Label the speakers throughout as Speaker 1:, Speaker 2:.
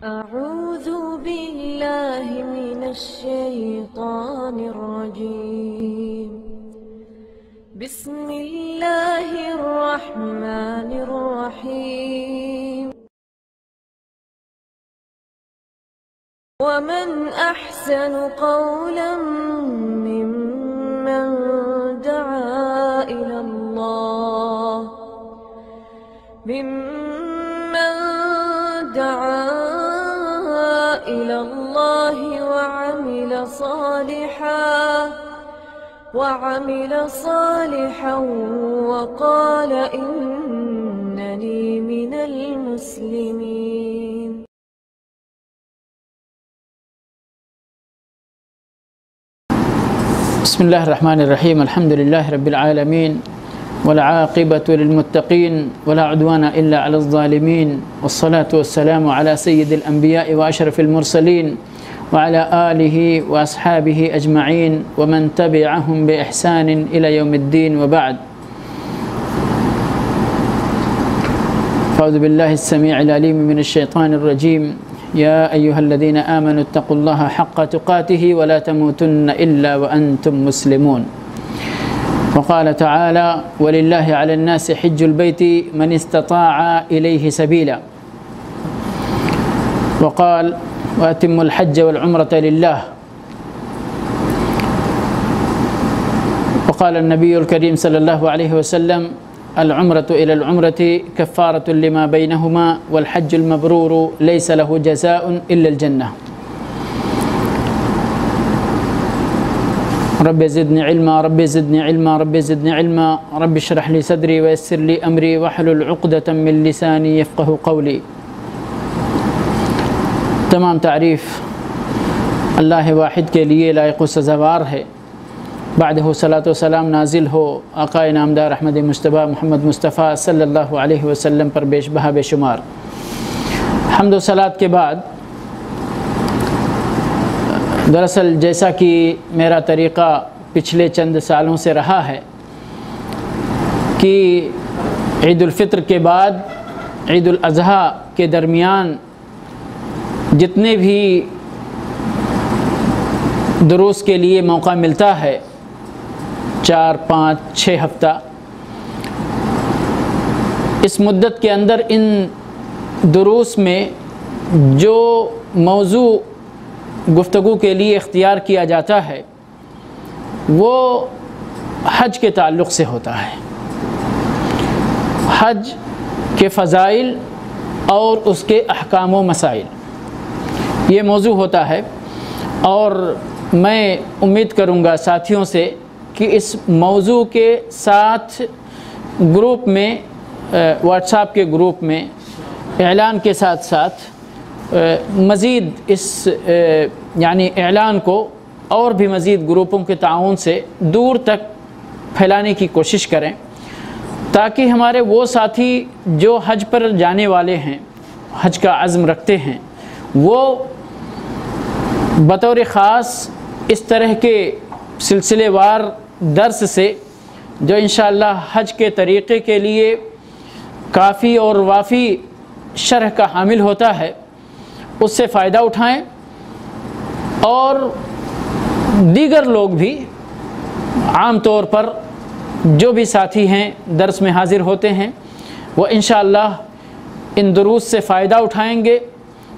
Speaker 1: أعوذ بالله من الشيطان الرجيم. بسم الله الرحمن الرحيم. ومن أحسن قولا ممن دعا إلى الله وعمل صالحا وقال إنني من المسلمين.
Speaker 2: بسم الله الرحمن الرحيم. الحمد لله رب العالمين والعاقبة للمتقين ولا عدوان إلا على الظالمين، والصلاة والسلام على سيد الأنبياء وأشرف المرسلين وعلى آله وأصحابه أجمعين ومن تبعهم بإحسان إلى يوم الدين، وبعد. فأعوذ بالله السميع العليم من الشيطان الرجيم. يا أيها الذين آمنوا اتقوا الله حق تقاته ولا تموتن إلا وأنتم مسلمون. وقال تعالى: ولله على الناس حج البيت من استطاع إليه سبيلا. وقال: وأتموا الحج والعمرة لله. وقال النبي الكريم صلى الله عليه وسلم: العمرة إلى العمرة كفارة لما بينهما، والحج المبرور ليس له جزاء إلا الجنة. رب زدني علما رب زدني علما رب زدني علما رب اشرح لي صدري ويسر لي أمري واحلل عقدة من لساني يفقه قولي. تمام تعریف اللہ واحد کے لیے لائق و سزاوار ہے، بعدہ صلاۃ و سلام نازل ہو آقا نامدار احمد مجتبیٰ محمد مصطفیٰ صلی اللہ علیہ وسلم پر بیش بہا بے شمار۔ حمد و صلاۃ کے بعد، دراصل جیسا کہ میرا طریقہ پچھلے چند سالوں سے رہا ہے کہ عید الفطر کے بعد عید الاضحیٰ کے درمیان جتنے بھی دروس کے لیے موقع ملتا ہے، 4، 5، 6 ہفتہ، اس مدت کے اندر ان دروس میں جو موضوع گفتگو کے لیے اختیار کیا جاتا ہے وہ حج کے تعلق سے ہوتا ہے، حج کے فضائل اور اس کے احکام و مسائل، یہ موضوع ہوتا ہے۔ اور میں امید کروں گا ساتھیوں سے کہ اس موضوع کے ساتھ گروپ میں، واٹس ایپ کے گروپ میں اعلان کے ساتھ ساتھ مزید اس یعنی اعلان کو اور بھی مزید گروپوں کے تعاون سے دور تک پھیلانے کی کوشش کریں، تاکہ ہمارے وہ ساتھی جو حج پر جانے والے ہیں، حج کا عزم رکھتے ہیں، وہ بطور خاص اس طرح کے سلسلے وار درس سے جو انشاءاللہ حج کے طریقے کے لیے کافی اور وافی شرح کا حامل ہوتا ہے، اس سے فائدہ اٹھائیں، اور دیگر لوگ بھی عام طور پر جو بھی ساتھی ہیں درس میں حاضر ہوتے ہیں وہ انشاءاللہ ان دروس سے فائدہ اٹھائیں گے۔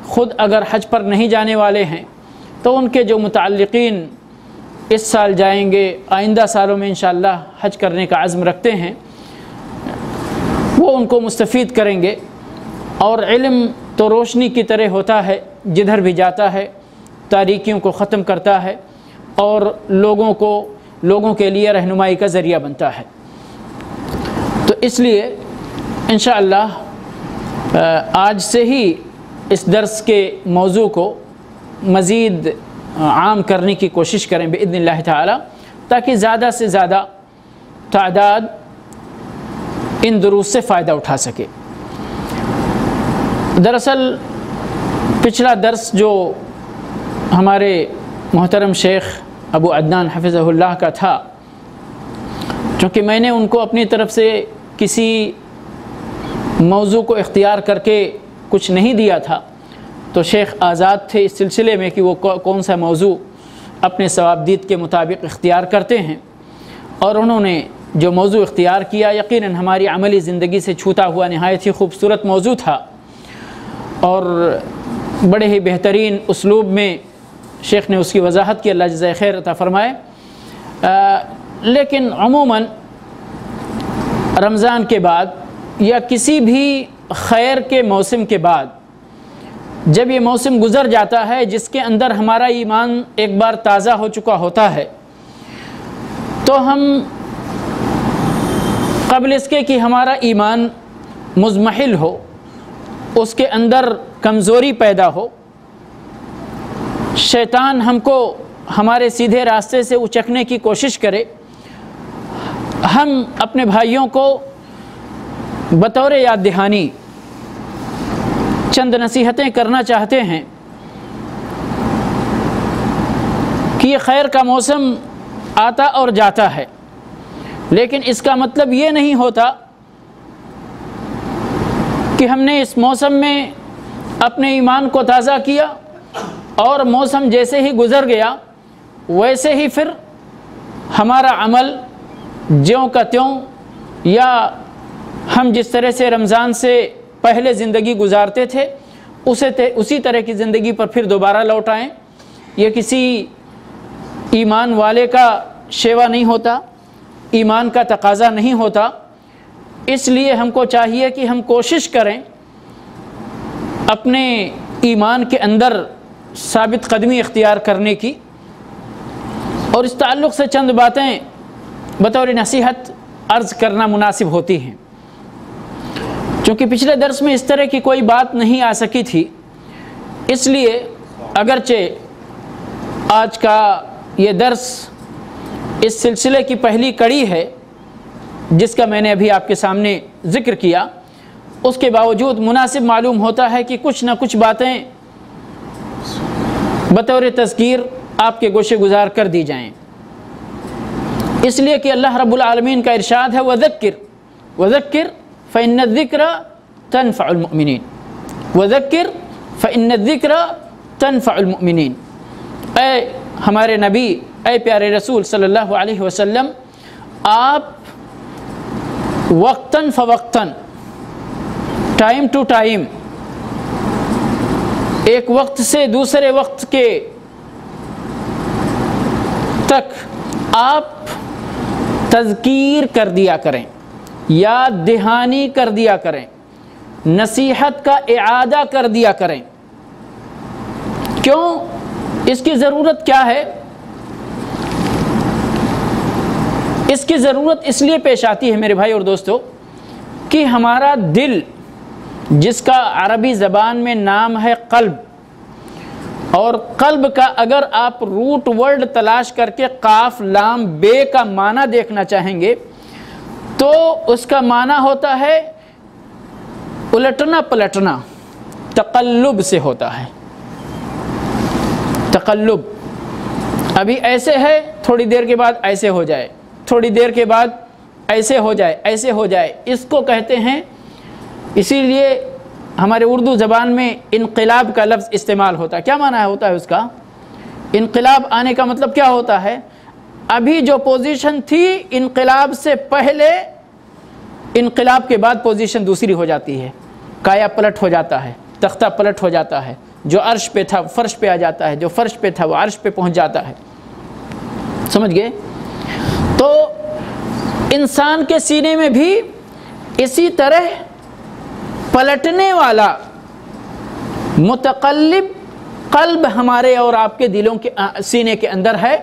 Speaker 2: خود اگر حج پر نہیں جانے والے ہیں تو ان کے جو متعلقین اس سال جائیں گے، آئندہ سالوں میں انشاءاللہ حج کرنے کا عزم رکھتے ہیں، وہ ان کو مستفید کریں گے۔ اور علم تو روشنی کی طرح ہوتا ہے، جدھر بھی جاتا ہے تاریکیوں کو ختم کرتا ہے اور لوگوں کے لیے رہنمائی کا ذریعہ بنتا ہے۔ تو اس لیے انشاءاللہ آج سے ہی اس درس کے موضوع کو مزید عام کرنے کی کوشش کریں باذن اللہ تعالی، تاکہ زیادہ سے زیادہ تعداد ان دروس سے فائدہ اٹھا سکے۔ دراصل پچھلا درس جو ہمارے محترم شیخ ابو عدنان حفظہ اللہ کا تھا، چونکہ میں نے ان کو اپنی طرف سے کسی موضوع کو اختیار کر کے کچھ نہیں دیا تھا، تو شیخ آزاد تھے اس سلسلے میں کہ وہ کون سا موضوع اپنے ثوابدید کے مطابق اختیار کرتے ہیں، اور انہوں نے جو موضوع اختیار کیا یقیناً ہماری عملی زندگی سے چھوتا ہوا نہایت ہی خوبصورت موضوع تھا، اور بڑے ہی بہترین اسلوب میں شیخ نے اس کی وضاحت کی، اللہ جزائے خیر عطا فرمائے۔ لیکن عموماً رمضان کے بعد یا کسی بھی خیر کے موسم کے بعد جب یہ موسم گزر جاتا ہے جس کے اندر ہمارا ایمان ایک بار تازہ ہو چکا ہوتا ہے، تو ہم قبل اس کے کہ ہمارا ایمان مضمحل ہو، اس کے اندر کمزوری پیدا ہو، شیطان ہم کو ہمارے سیدھے راستے سے اچکنے کی کوشش کرے، ہم اپنے بھائیوں کو بطور یاد دہانی چند نصیحتیں کرنا چاہتے ہیں کہ یہ خیر کا موسم آتا اور جاتا ہے، لیکن اس کا مطلب یہ نہیں ہوتا کہ ہم نے اس موسم میں اپنے ایمان کو تازہ کیا اور موسم جیسے ہی گزر گیا ویسے ہی پھر ہمارا عمل جیوں کا تیوں، یا ہم جس طرح سے رمضان سے پہلے زندگی گزارتے تھے اسی طرح کی زندگی پر پھر دوبارہ لوٹ آئیں۔ یہ کسی ایمان والے کا شیوا نہیں ہوتا، ایمان کا تقاضا نہیں ہوتا۔ اس لیے ہم کو چاہیے کہ ہم کوشش کریں اپنے ایمان کے اندر ثابت قدمی اختیار کرنے کی، اور اس تعلق سے چند باتیں بطور نصیحت عرض کرنا مناسب ہوتی ہیں۔ چونکہ پچھلے درس میں اس طرح کی کوئی بات نہیں آ سکی تھی، اس لیے اگرچہ آج کا یہ درس اس سلسلے کی پہلی کڑی ہے جس کا میں نے ابھی آپ کے سامنے ذکر کیا، اس کے باوجود مناسب معلوم ہوتا ہے کہ کچھ نہ کچھ باتیں بطور تذکیر آپ کے گوشے گزار کر دی جائیں، اس لیے کہ اللہ رب العالمین کا ارشاد ہے وَذَكِّرْ فَإِنَّ الذِّكْرَ تَنْفَعُ الْمُؤْمِنِينَ وَذَكِّرْ فَإِنَّ الذِّكْرَ تَنْفَعُ الْمُؤْمِنِينَ۔ اے ہمارے نبی، اے پیارے رسول صلی اللہ علیہ وسلم، آپ وقتاً فوقتاً، ٹائم ٹو ٹائم، ایک وقت سے دوسرے وقت کے تک آپ تذکیر کر دیا کریں، یاد دہانی کر دیا کریں، نصیحت کا اعادہ کر دیا کریں۔ کیوں؟ اس کی ضرورت کیا ہے؟ اس کی ضرورت اس لیے پیش آتی ہے میرے بھائی اور دوستو کہ ہمارا دل، جس کا عربی زبان میں نام ہے قلب، اور قلب کا اگر آپ روٹ ورڈ تلاش کر کے قاف لام بے کا معنی دیکھنا چاہیں گے تو اس کا معنی ہوتا ہے الٹنا پلٹنا، تقلب سے ہوتا ہے۔ تقلب، ابھی ایسے ہے، تھوڑی دیر کے بعد ایسے ہو جائے، تھوڑی دیر کے بعد ایسے ہو جائے، ایسے ہو جائے، اس کو کہتے ہیں۔ اسی لیے ہمارے اردو زبان میں انقلاب کا لفظ استعمال ہوتا ہے۔ کیا معنی ہوتا ہے اس کا؟ انقلاب آنے کا مطلب کیا ہوتا ہے؟ ابھی جو پوزیشن تھی انقلاب سے پہلے، انقلاب کے بعد پوزیشن دوسری ہو جاتی ہے، کایا پلٹ ہو جاتا ہے، تختہ پلٹ ہو جاتا ہے، جو عرش پہ تھا فرش پہ آ جاتا ہے، جو فرش پہ تھا وہ عرش پہ پہنچ جاتا ہے۔ سمجھ گئے؟ تو انسان کے سینے میں بھی اسی طرح پلٹنے والا متقلب قلب ہمارے اور آپ کے دلوں کے سینے کے اندر ہے،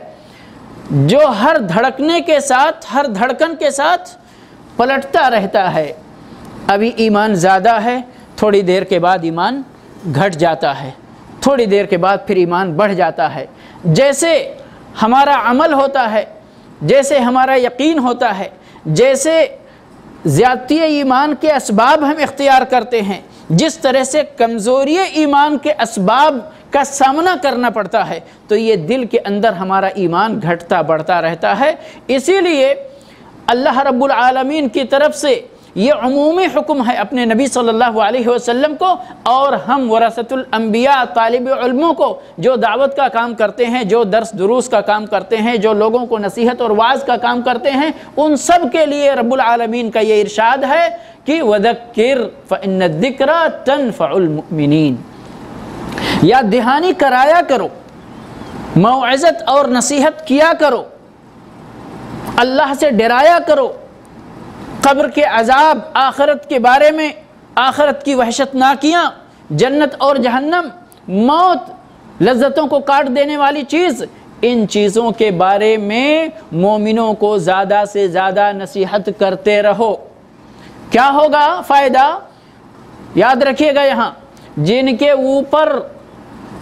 Speaker 2: جو ہر دھڑکنے کے ساتھ، ہر دھڑکن کے ساتھ پلٹتا رہتا ہے۔ ابھی ایمان زیادہ ہے، تھوڑی دیر کے بعد ایمان گھٹ جاتا ہے، تھوڑی دیر کے بعد پھر ایمان بڑھ جاتا ہے۔ جیسے ہمارا عمل ہوتا ہے، جیسے ہمارا یقین ہوتا ہے، جیسے زیادتی ایمان کے اسباب ہم اختیار کرتے ہیں، جس طرح سے کمزوری ایمان کے اسباب کا سامنا کرنا پڑتا ہے، تو یہ دل کے اندر ہمارا ایمان گھٹتا بڑھتا رہتا ہے۔ اسی لیے اللہ رب العالمین کی طرف سے یہ عمومی حکم ہے اپنے نبی صلی اللہ علیہ وسلم کو، اور ہم ورثۃ الانبیاء طالب علموں کو جو دعوت کا کام کرتے ہیں، جو درس دروس کا کام کرتے ہیں، جو لوگوں کو نصیحت اور وعظ کا کام کرتے ہیں، ان سب کے لیے رب العالمین کا یہ ارشاد ہے کہ وَذَكِّرْ فَإِنَّ الذِّكْرَى تَنْفَعُ الْمُؤْمِنِينَ، یاد دہانی کرایا کرو، موعظت اور نصیحت کیا کرو، اللہ سے ڈرایا کرو، قبر کے عذاب، آخرت کے بارے میں، آخرت کی وحشتناکیاں، جنت اور جہنم، موت، لذتوں کو کاٹ دینے والی چیز، ان چیزوں کے بارے میں مومنوں کو زیادہ سے زیادہ نصیحت کرتے رہو۔ کیا ہوگا فائدہ؟ یاد رکھیے گا، یہاں جن کے اوپر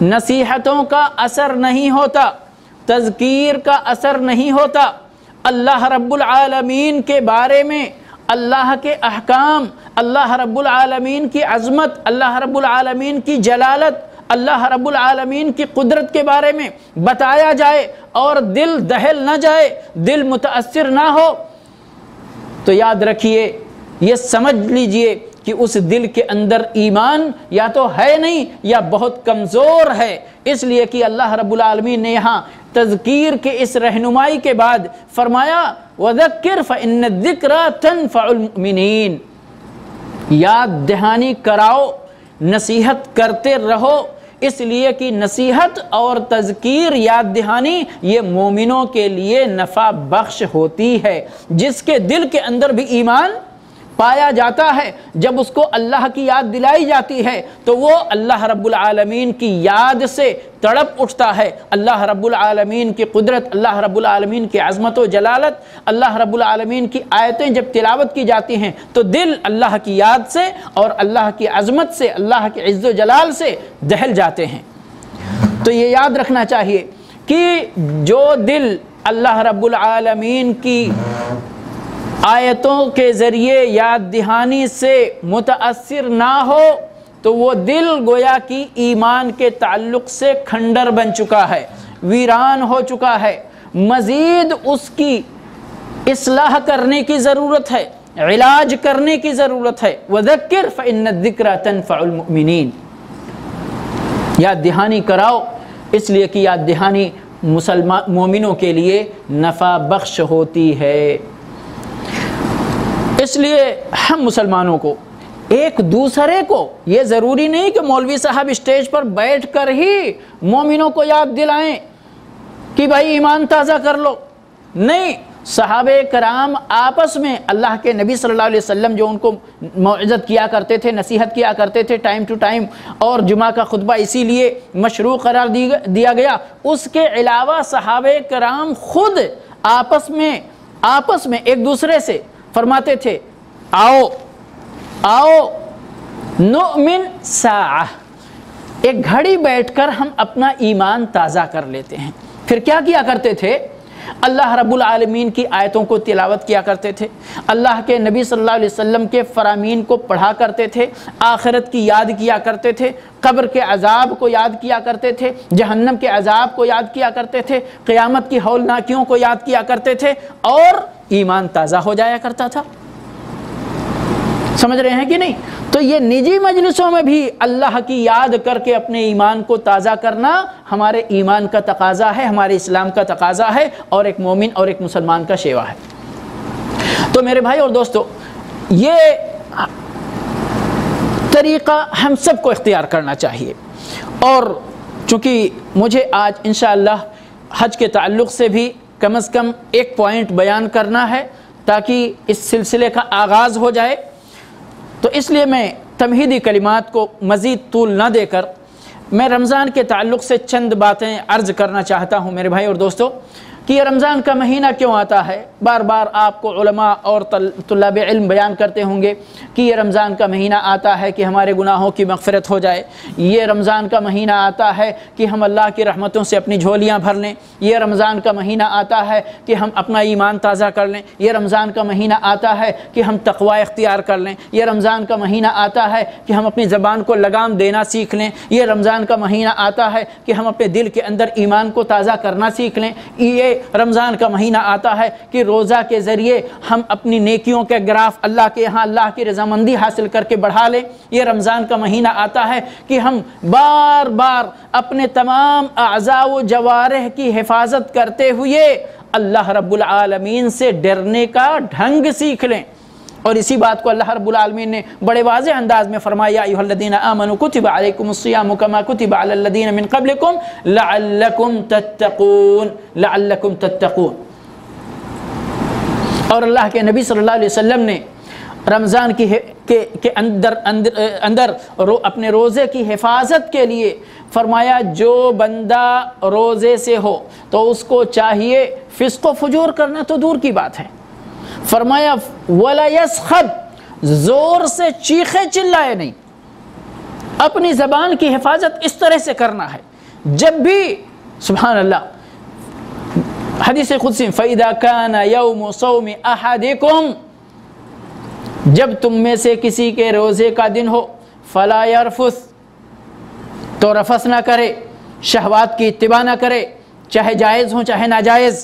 Speaker 2: نصیحتوں کا اثر نہیں ہوتا، تذکیر کا اثر نہیں ہوتا، اللہ رب العالمین کے بارے میں، اللہ کے احکام، اللہ رب العالمین کی عظمت، اللہ رب العالمین کی جلالت، اللہ رب العالمین کی قدرت کے بارے میں بتایا جائے اور دل دہل نہ جائے، دل متاثر نہ ہو، تو یاد رکھیے، یہ سمجھ لیجئے کہ اس دل کے اندر ایمان یا تو ہے نہیں یا بہت کمزور ہے۔ اس لیے کہ اللہ رب العالمین نے یہاں تذکیر کے اس رہنمائی کے بعد فرمایا وَذَكِّرْ فَإِنَّ الذِّكْرَى تَنْفَعُ الْمُؤْمِنِينَ، یاد دہانی کراؤ، نصیحت کرتے رہو، اس لیے کہ نصیحت اور تذکیر، یاد دہانی، یہ مومنوں کے لیے نفع بخش ہوتی ہے۔ جس کے دل کے اندر بھی ایمان پایا جاتا ہے، جب اس کو اللہ کی یاد دلائی جاتی ہے تو وہ اللہ رب العالمین کی یاد سے تڑپ اٹھتا ہے، اللہ رب العالمین کی قدرت، اللہ رب العالمین کی عظمت و جلالت، اللہ رب العالمین کی آیتیں جب تلاوت کی جاتی ہیں تو دل اللہ کی یاد سے اور اللہ کی عظمت سے، اللہ کی عز و جلال سے دہل جاتے ہیں۔ تو یہ یاد رکھنا چاہیے کہ جو دل اللہ رب العالمین کی آیتوں کے ذریعے یاد دہانی سے متاثر نہ ہو تو وہ دل گویا کی ایمان کے تعلق سے کھنڈر بن چکا ہے، ویران ہو چکا ہے، مزید اس کی اصلاح کرنے کی ضرورت ہے، علاج کرنے کی ضرورت ہے۔ وَذَكِّرْ فَإِنَّ الذِّكْرَى تَنْفَعُ الْمُؤْمِنِينَ، یاد دہانی کراؤ، اس لیے کہ یاد دہانی مومنوں کے لیے نفع بخش ہوتی ہے۔ اس لیے ہم مسلمانوں کو ایک دوسرے کو، یہ ضروری نہیں کہ مولوی صاحب اسٹیج پر بیٹھ کر ہی مومنوں کو یاد دلائیں کہ بھائی ایمان تازہ کر لو، نہیں، صحابہ کرام آپس میں اللہ کے نبی صلی اللہ علیہ وسلم جو ان کو موعظت کیا کرتے تھے، نصیحت کیا کرتے تھے ٹائم ٹو ٹائم، اور جمعہ کا خطبہ اسی لیے مشروع قرار دیا گیا، اس کے علاوہ صحابہ کرام خود آپس میں ایک دوسرے سے فرماتے تھے آؤ نؤمن ساعہ، ایک گھڑی بیٹھ کر ہم اپنا ایمان تازہ کر لیتے ہیں۔ پھر کیا کیا کرتے تھے؟ اللہ رب العالمین کی آیتوں کو تلاوت کیا کرتے تھے، اللہ کے نبی صلی اللہ علیہ وسلم کے فرامین کو پڑھا کرتے تھے، آخرت کی یاد کیا کرتے تھے، قبر کے عذاب کو یاد کیا کرتے تھے، جہنم کے عذاب کو یاد کیا کرتے تھے، قیامت کی ہولناکیوں کو یاد کیا کرتے تھے، اور ایمان تازہ ہو جایا کرتا تھا۔ سمجھ رہے ہیں کہ نہیں؟ تو یہ نجی مجلسوں میں بھی اللہ کی یاد کر کے اپنے ایمان کو تازہ کرنا ہمارے ایمان کا تقاضا ہے، ہمارے اسلام کا تقاضا ہے، اور ایک مومن اور ایک مسلمان کا شیوا ہے۔ تو میرے بھائی اور دوستو، یہ طریقہ ہم سب کو اختیار کرنا چاہیے، اور چونکہ مجھے آج انشاءاللہ حج کے تعلق سے بھی کم از کم ایک پوائنٹ بیان کرنا ہے تاکہ اس سلسلے کا آغاز ہو جائے، تو اس لیے میں تمہیدی کلمات کو مزید طول نہ دے کر میں رمضان کے تعلق سے چند باتیں عرض کرنا چاہتا ہوں میرے بھائی اور دوستو، کہ یہ رمضان کا مہینہ کیوں آتا ہے۔ بار بار آپ کو علماء اور طلاب علم بیان کرتے ہوں گے کہ یہ رمضان کا مہینہ آتا ہے کہ ہمارے گناہوں کی مغفرت ہو جائے، یہ رمضان کا مہینہ آتا ہے کہ ہم اللہ کی رحمتوں سے اپنی جھولیاں بھر لیں، یہ رمضان کا مہینہ آتا ہے کہ ہم اپنا ایمان تازہ کر لیں، یہ رمضان کا مہینہ آتا ہے کہ ہم تقوی اختیار کر لیں، یہ رمضان کا مہینہ آتا ہے کہ ہم اپنی زبان کو لگام دینا سیکھ لیں، یہ رمضان کا مہینہ آتا ہے کہ ہم اپنے دل کے اندر ایمان کو تازہ کرنا سیکھ لیں، یہ رمضان کا مہینہ آتا ہے کہ روزہ کے ذریعے ہم اپنی نیکیوں کے گراف اللہ کے یہاں اللہ کی رضامندی حاصل کر کے بڑھا لیں۔ یہ رمضان کا مہینہ آتا ہے کہ ہم بار بار اپنے تمام اعضاء و جوارح کی حفاظت کرتے ہوئے اللہ رب العالمین سے ڈرنے کا ڈھنگ سیکھ لیں۔ اور اسی بات کو اللہ رب العالمین نے بڑے واضح انداز میں فرمایا، یا ایھا الذین آمنوا کتب علیکم الصیام کما کتب علی الذین من قبلکم لعلکم تتقون، لعلکم تتقون۔ اور اللہ کے نبی صلی اللہ علیہ وسلم نے رمضان کے اندر اپنے روزے کی حفاظت کے لیے فرمایا، جو بندہ روزے سے ہو تو اس کو چاہیے فسق و فجور کرنا تو دور کی بات ہے، فرمایا وَلَا يَسْخَبْ، زور سے چیخے چلائے نہیں، اپنی زبان کی حفاظت اس طرح سے کرنا ہے جب بھی سبحان اللہ حدیث قدسی فَإِذَا كَانَ يَوْمُ صَوْمِ أَحَدِكُمْ، جب تم میں سے کسی کے روزے کا دن ہو فَلَا يَرْفُثْ، تو رفث نہ کرے، شہوات کی اتباع نہ کرے، چاہے جائز ہوں چاہے ناجائز،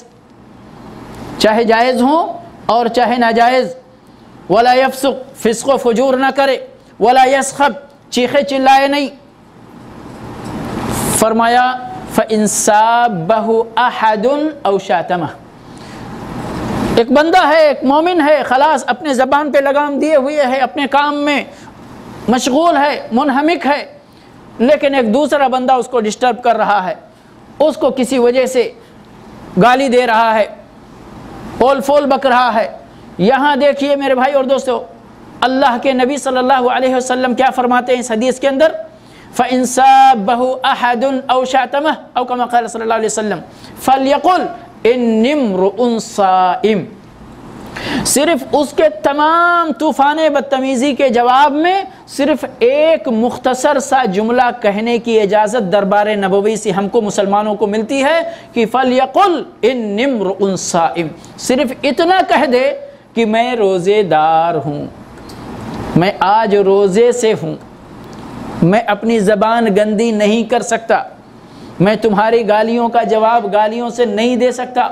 Speaker 2: چاہے جائز ہوں اور چاہے ناجائز، ولا یفسق، فسق و فجور نہ کرے، ولا یسخب، چیخے چلائے نہیں، فرمایا فَإِن سَابَّهُ أَحَدٌ أَوْ شَاتَمَهُ، ایک بندہ ہے، ایک مومن ہے، خلاص اپنے زبان پہ لگام دیے ہوئے ہے، اپنے کام میں مشغول ہے، منہمک ہے، لیکن ایک دوسرا بندہ اس کو ڈسٹرب کر رہا ہے، اس کو کسی وجہ سے گالی دے رہا ہے، پول فول بک رہا ہے۔ یہاں دیکھیے میرے بھائی اور دوستو، اللہ کے نبی صلی اللہ علیہ وسلم کیا فرماتے ہیں اس حدیث کے اندر، فَإِن سَابَّهُ أَحَدٌ أَوْ شَاتَمَهُ أَوْ كَمَا قَالَ صلی اللہ علیہ وسلم فَلْيَقُلْ إِنِّي امْرُؤٌ صَائِمٌ، صرف اس کے تمام طوفان بدتمیزی کے جواب میں صرف ایک مختصر سا جملہ کہنے کی اجازت دربار نبوی سے ہم کو مسلمانوں کو ملتی ہے کہ فَلْيَقُلْ إِنِّي امْرُؤٌ صَائِمٌ، صرف اتنا کہہ دے کہ میں روزے دار ہوں، میں آج روزے سے ہوں، میں اپنی زبان گندی نہیں کر سکتا، میں تمہاری گالیوں کا جواب گالیوں سے نہیں دے سکتا۔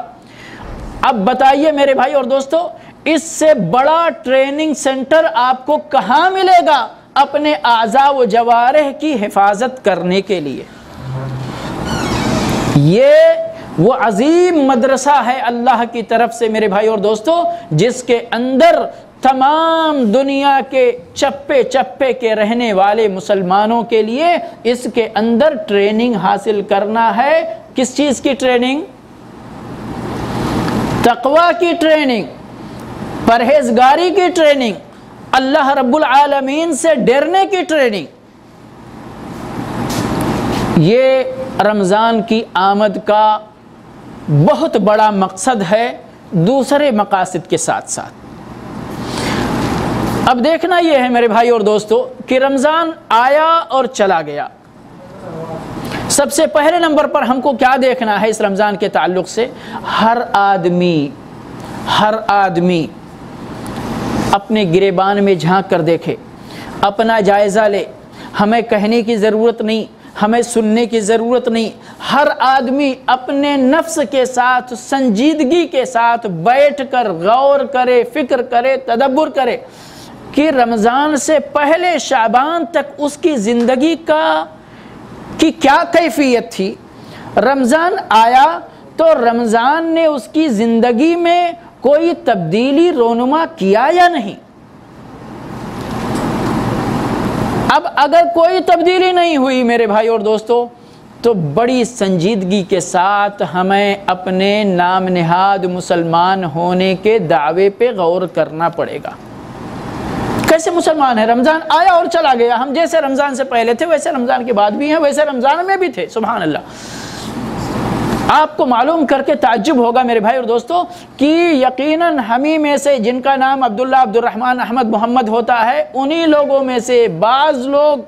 Speaker 2: اب بتائیے میرے بھائی اور دوستو، اس سے بڑا ٹریننگ سینٹر آپ کو کہاں ملے گا اپنے اعضاء و جوارح کی حفاظت کرنے کے لیے؟ یہ وہ عظیم مدرسہ ہے اللہ کی طرف سے میرے بھائی اور دوستو، جس کے اندر تمام دنیا کے چپے چپے کے رہنے والے مسلمانوں کے لیے اس کے اندر ٹریننگ حاصل کرنا ہے۔ کس چیز کی ٹریننگ؟ تقوی کی ٹریننگ، پرہیزگاری کی ٹریننگ، اللہ رب العالمین سے ڈرنے کی ٹریننگ۔ یہ رمضان کی آمد کا بہت بڑا مقصد ہے، دوسرے مقاصد کے ساتھ ساتھ۔ اب دیکھنا یہ ہے میرے بھائی اور دوستو کہ رمضان آیا اور چلا گیا۔ سب سے پہلے نمبر پر ہم کو کیا دیکھنا ہے اس رمضان کے تعلق سے؟ ہر آدمی اپنے گریبان میں جھانک کر دیکھے، اپنا جائزہ لے۔ ہمیں کہنے کی ضرورت نہیں، ہمیں سننے کی ضرورت نہیں، ہر آدمی اپنے نفس کے ساتھ سنجیدگی کے ساتھ بیٹھ کر غور کرے، فکر کرے، تدبر کرے کہ رمضان سے پہلے شعبان تک اس کی زندگی کی کیا کیفیت تھی۔ رمضان آیا تو رمضان نے اس کی زندگی میں کوئی تبدیلی رونما کیا یا نہیں؟ اب اگر کوئی تبدیلی نہیں ہوئی میرے بھائی اور دوستو، تو بڑی سنجیدگی کے ساتھ ہمیں اپنے نام نہاد مسلمان ہونے کے دعوے پہ غور کرنا پڑے گا۔ کیسے مسلمان ہیں؟ رمضان آیا اور چلا گیا، ہم جیسے رمضان سے پہلے تھے ویسے رمضان کے بعد بھی ہیں، ویسے رمضان میں بھی تھے، سبحان اللہ۔ آپ کو معلوم کر کے تعجب ہوگا میرے بھائی اور دوستو کہ یقیناً ہمیں میں سے جن کا نام عبداللہ، عبد الرحمن، احمد، محمد ہوتا ہے، انہی لوگوں میں سے بعض لوگ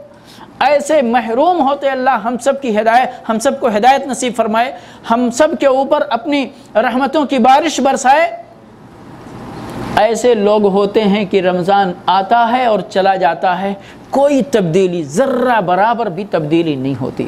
Speaker 2: ایسے محروم ہوتے، اللہ ہم سب کی ہدایت، ہم سب کو ہدایت نصیب فرمائے، ہم سب کے اوپر اپنی رحمتوں کی بارش برسائے۔ ایسے لوگ ہوتے ہیں کہ رمضان آتا ہے اور چلا جاتا ہے، کوئی تبدیلی، ذرہ برابر بھی تبدیلی نہیں ہوتی۔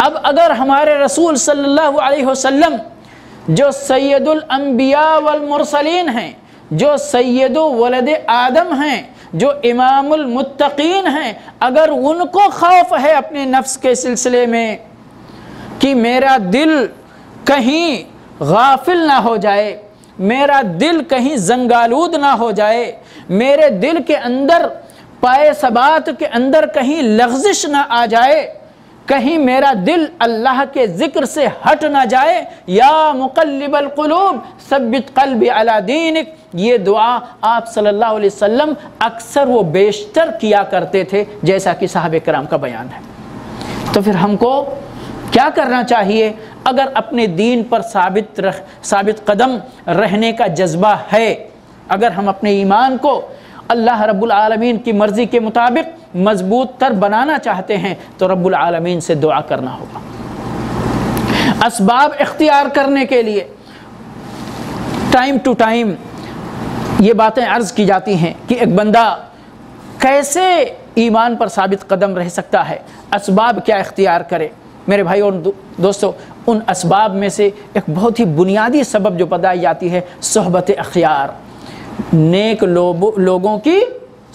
Speaker 2: اب اگر ہمارے رسول صلی اللہ علیہ وسلم جو سید الانبیاء والمرسلین ہیں، جو سید ولد آدم ہیں، جو امام المتقین ہیں، اگر ان کو خوف ہے اپنے نفس کے سلسلے میں کہ میرا دل کہیں غافل نہ ہو جائے، میرا دل کہیں زنگالود نہ ہو جائے، میرے دل کے اندر پائے ثبات کے اندر کہیں لغزش نہ آ جائے، کہیں میرا دل اللہ کے ذکر سے ہٹ نہ جائے، یا مقلب القلوب ثبت قلبی علی دینک، یہ دعا آپ صلی اللہ علیہ وسلم اکثر و بیشتر کیا کرتے تھے، جیسا کہ صحابہ کرام کا بیان ہے۔ تو پھر ہم کو کیا کرنا چاہیے؟ اگر اپنے دین پر ثابت قدم رہنے کا جذبہ ہے، اگر ہم اپنے ایمان کو اللہ رب العالمین کی مرضی کے مطابق مضبوط تر بنانا چاہتے ہیں، تو رب العالمین سے دعا کرنا ہوگا۔ اسباب اختیار کرنے کے لیے ٹائم ٹو ٹائم یہ باتیں عرض کی جاتی ہیں کہ ایک بندہ کیسے ایمان پر ثابت قدم رہ سکتا ہے، اسباب کیا اختیار کرے۔ میرے بھائی اور دوستو، ان اسباب میں سے ایک بہت ہی بنیادی سبب جو بتائی جاتی ہے، صحبت اخیار، نیک لوگوں کی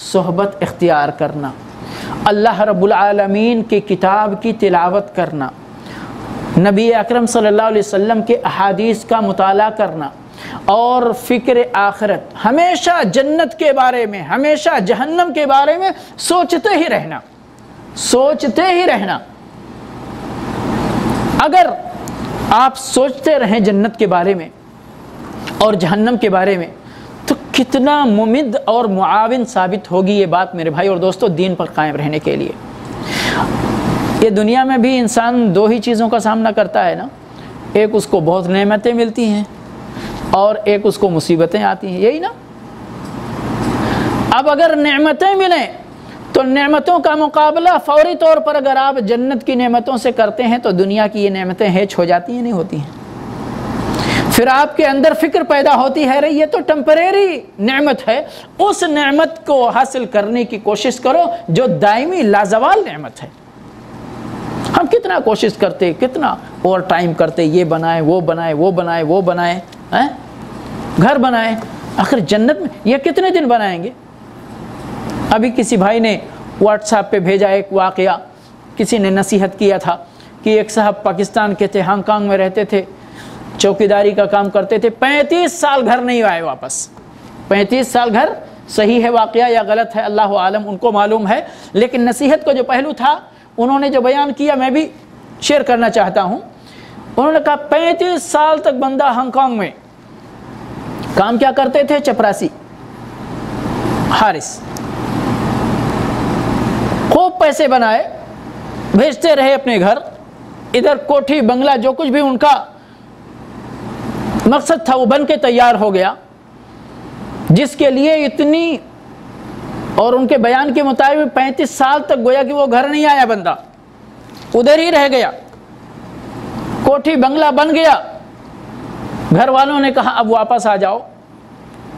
Speaker 2: صحبت اختیار کرنا، اللہ رب العالمین کی کتاب کی تلاوت کرنا، نبی اکرم صلی اللہ علیہ وسلم کے احادیث کا مطالعہ کرنا، اور فکر آخرت، ہمیشہ جنت کے بارے میں، ہمیشہ جہنم کے بارے میں سوچتے ہی رہنا۔ اگر آپ سوچتے رہیں جنت کے بارے میں اور جہنم کے بارے میں، تو کتنا ممد اور معاون ثابت ہوگی یہ بات میرے بھائی اور دوستو دین پر قائم رہنے کے لیے۔ یہ دنیا میں بھی انسان دو ہی چیزوں کا سامنا کرتا ہے نا، ایک اس کو بہت نعمتیں ملتی ہیں اور ایک اس کو مصیبتیں آتی ہیں، یہی نا۔ اب اگر نعمتیں ملیں تو نعمتوں کا مقابلہ فوری طور پر اگر آپ جنت کی نعمتوں سے کرتے ہیں تو دنیا کی یہ نعمتیں ہیچ ہو جاتی ہیں، نہیں ہوتی ہیں۔ پھر آپ کے اندر فکر پیدا ہوتی ہے، یہ تو ٹیمپریری نعمت ہے، اس نعمت کو حاصل کرنے کی کوشش کرو جو دائمی لازوال نعمت ہے۔ ہم کتنا کوشش کرتے، کتنا اوور ٹائم کرتے، یہ بنائیں، وہ بنائیں، وہ بنائیں، وہ بنائیں، گھر بنائیں، آخر جنت میں یہ کتنے دن بنائیں گے؟ ابھی کسی بھائی نے واٹس ایپ پہ بھیجا ایک واقعہ، کسی نے نصیحت کیا تھا کہ ایک صاحب پاکستان کے تھے، ہانگ کانگ میں رہتے تھے، چوکیداری کا کام کرتے تھے، 35 سال گھر نہیں آئے واپس۔ 35 سال گھر، صحیح ہے واقعہ یا غلط ہے اللہ عالم، ان کو معلوم ہے، لیکن نصیحت کا جو پہلو تھا انہوں نے جو بیان کیا میں بھی شیئر کرنا چاہتا ہوں۔ انہوں نے کہا 35 سال تک بندہ ہانگ کانگ میں کام کیا کرتے تھے؟ چپراسی، حارس، خوب پیسے بنائے، بھیجتے رہے اپنے گھر، ادھر کوٹھی بنگلہ جو کچھ بھی ان کا مقصد تھا وہ بن کے تیار ہو گیا، جس کے لیے اتنی، اور ان کے بیان کے مطابق 35 سال تک گویا کہ وہ گھر نہیں آیا، بندہ ادھر ہی رہ گیا، کوٹھی بنگلہ بن گیا۔ گھر والوں نے کہا اب واپس آ جاؤ۔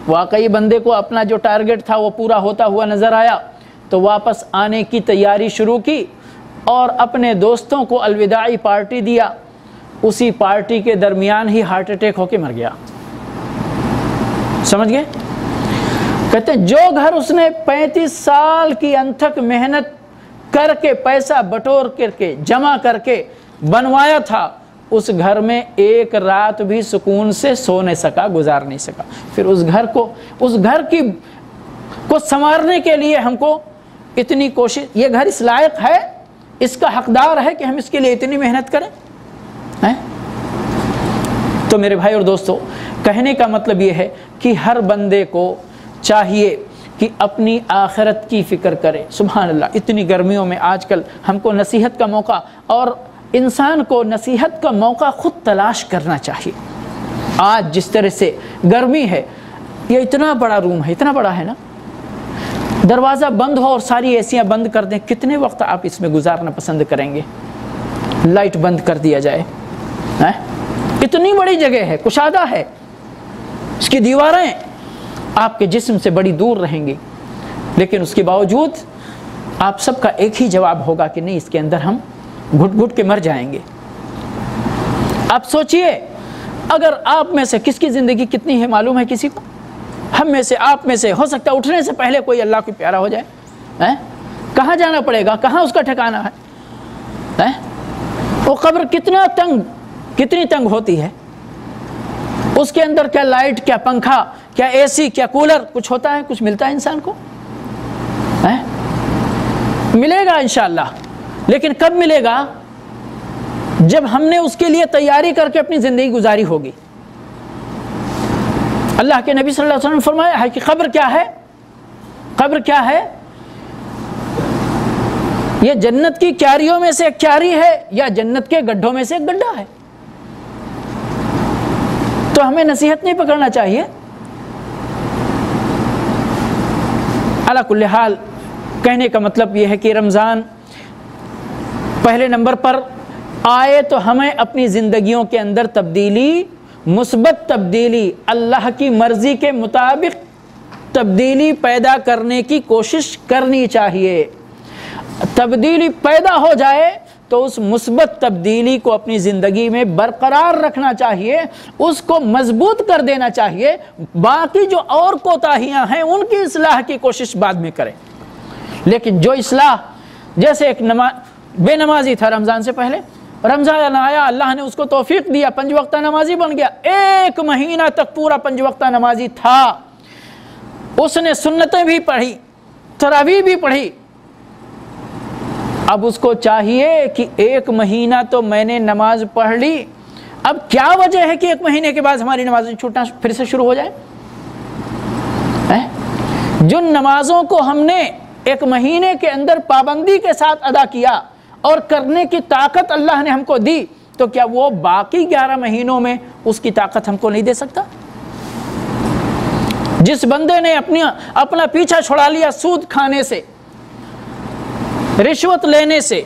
Speaker 2: واقعی بندے کو اپنا جو ٹارگٹ تھا وہ پورا ہوتا ہوا نظر آیا، تو واپس آنے کی تیاری شروع کی اور اپنے دوستوں کو الوداعی پارٹی دیا۔ اسی پارٹی کے درمیان ہی ہارٹ اٹیک ہو کے مر گیا۔ سمجھ گئے؟ کہتے ہیں جو گھر اس نے 35 سال کی انتھک محنت کر کے، پیسہ بٹور کر کے، جمع کر کے بنوایا تھا، اس گھر میں ایک رات بھی سکون سے سو نہیں سکا، گزار نہیں سکا۔ پھر اس گھر کو سنوارنے کے لیے ہم کو اتنی کوشش، یہ گھر اس لائق ہے، اس کا حقدار ہے کہ ہم اس کے لیے اتنی محنت کریں؟ تو میرے بھائی اور دوستو، کہنے کا مطلب یہ ہے کہ ہر بندے کو چاہیے کہ اپنی آخرت کی فکر کرے۔ سبحان اللہ، اتنی گرمیوں میں آج کل ہم کو نصیحت کا موقع، اور انسان کو نصیحت کا موقع خود تلاش کرنا چاہیے۔ آج جس طرح سے گرمی ہے، یہ اتنا بڑا روم ہے، اتنا بڑا ہے نا، دروازہ بند ہو اور ساری ایسیاں بند کر دیں، کتنے وقت آپ اس میں گزارنا پسند کریں گے؟ لائٹ بند کر دیا جائے، اتنی بڑی جگہ ہے، کشادہ ہے، اس کی دیواریں آپ کے جسم سے بڑی دور رہیں گی، لیکن اس کے باوجود آپ سب کا ایک ہی جواب ہوگا کہ نہیں، اس کے اندر ہم گھٹ گھٹ کے مر جائیں گے۔ آپ سوچئے اگر آپ میں سے کس کی زندگی کتنی ہے معلوم ہے کسی کو؟ ہم میں سے، آپ میں سے ہو سکتا ہے اٹھنے سے پہلے کوئی اللہ کو پیارا ہو جائے۔ کہاں جانا پڑے گا؟ کہاں اس کا ٹھکانہ ہے؟ وہ قبر کتنی تنگ ہوتی ہے، اس کے اندر کیا لائٹ، کیا پنکھا، کیا اے سی، کیا کولر کچھ ہوتا ہے؟ کچھ ملتا ہے انسان کو؟ ملے گا انشاءاللہ، لیکن کب ملے گا؟ جب ہم نے اس کے لیے تیاری کر کے اپنی زندگی گزاری ہوگی۔ اللہ کے نبی صلی اللہ علیہ وسلم نے فرمایا ہے کہ قبر کیا ہے؟ قبر کیا ہے؟ یہ جنت کی کیاریوں میں سے ایک کیاری ہے یا جنت کے گڈھوں میں سے ایک گڈھا ہے؟ تو ہمیں نصیحت نہیں پکڑنا چاہیے۔ علی کل حال کہنے کا مطلب یہ ہے کہ رمضان پہلے نمبر پر آئے تو ہمیں اپنی زندگیوں کے اندر تبدیلی، مثبت تبدیلی، اللہ کی مرضی کے مطابق تبدیلی پیدا کرنے کی کوشش کرنی چاہیے۔ تبدیلی پیدا ہو جائے تو اس مثبت تبدیلی کو اپنی زندگی میں برقرار رکھنا چاہیے، اس کو مضبوط کر دینا چاہیے۔ باقی جو اور کوتاہیاں ہیں ان کی اصلاح کی کوشش بعد میں کریں، لیکن جو اصلاح، جیسے ایک بے نمازی تھا رمضان سے پہلے، رمضان آیا، اللہ نے اس کو توفیق دیا، 5 وقتہ نمازی بن گیا، 1 مہینہ تک پورا 5 وقتہ نمازی تھا، اس نے سنتیں بھی پڑھی، تراویح بھی پڑھی۔ اب اس کو چاہیے کہ 1 مہینہ تو میں نے نماز پڑھ لی، اب کیا وجہ ہے کہ 1 مہینے کے بعد ہماری نمازیں چھوٹنا پھر سے شروع ہو جائے؟ جن نمازوں کو ہم نے 1 مہینے کے اندر پابندی کے ساتھ ادا کیا اور کرنے کی طاقت اللہ نے ہم کو دی، تو کیا وہ باقی 11 مہینوں میں اس کی طاقت ہم کو نہیں دے سکتا؟ جس بندے نے اپنا پیچھا چھڑا لیا سود کھانے سے، رشوت لینے سے،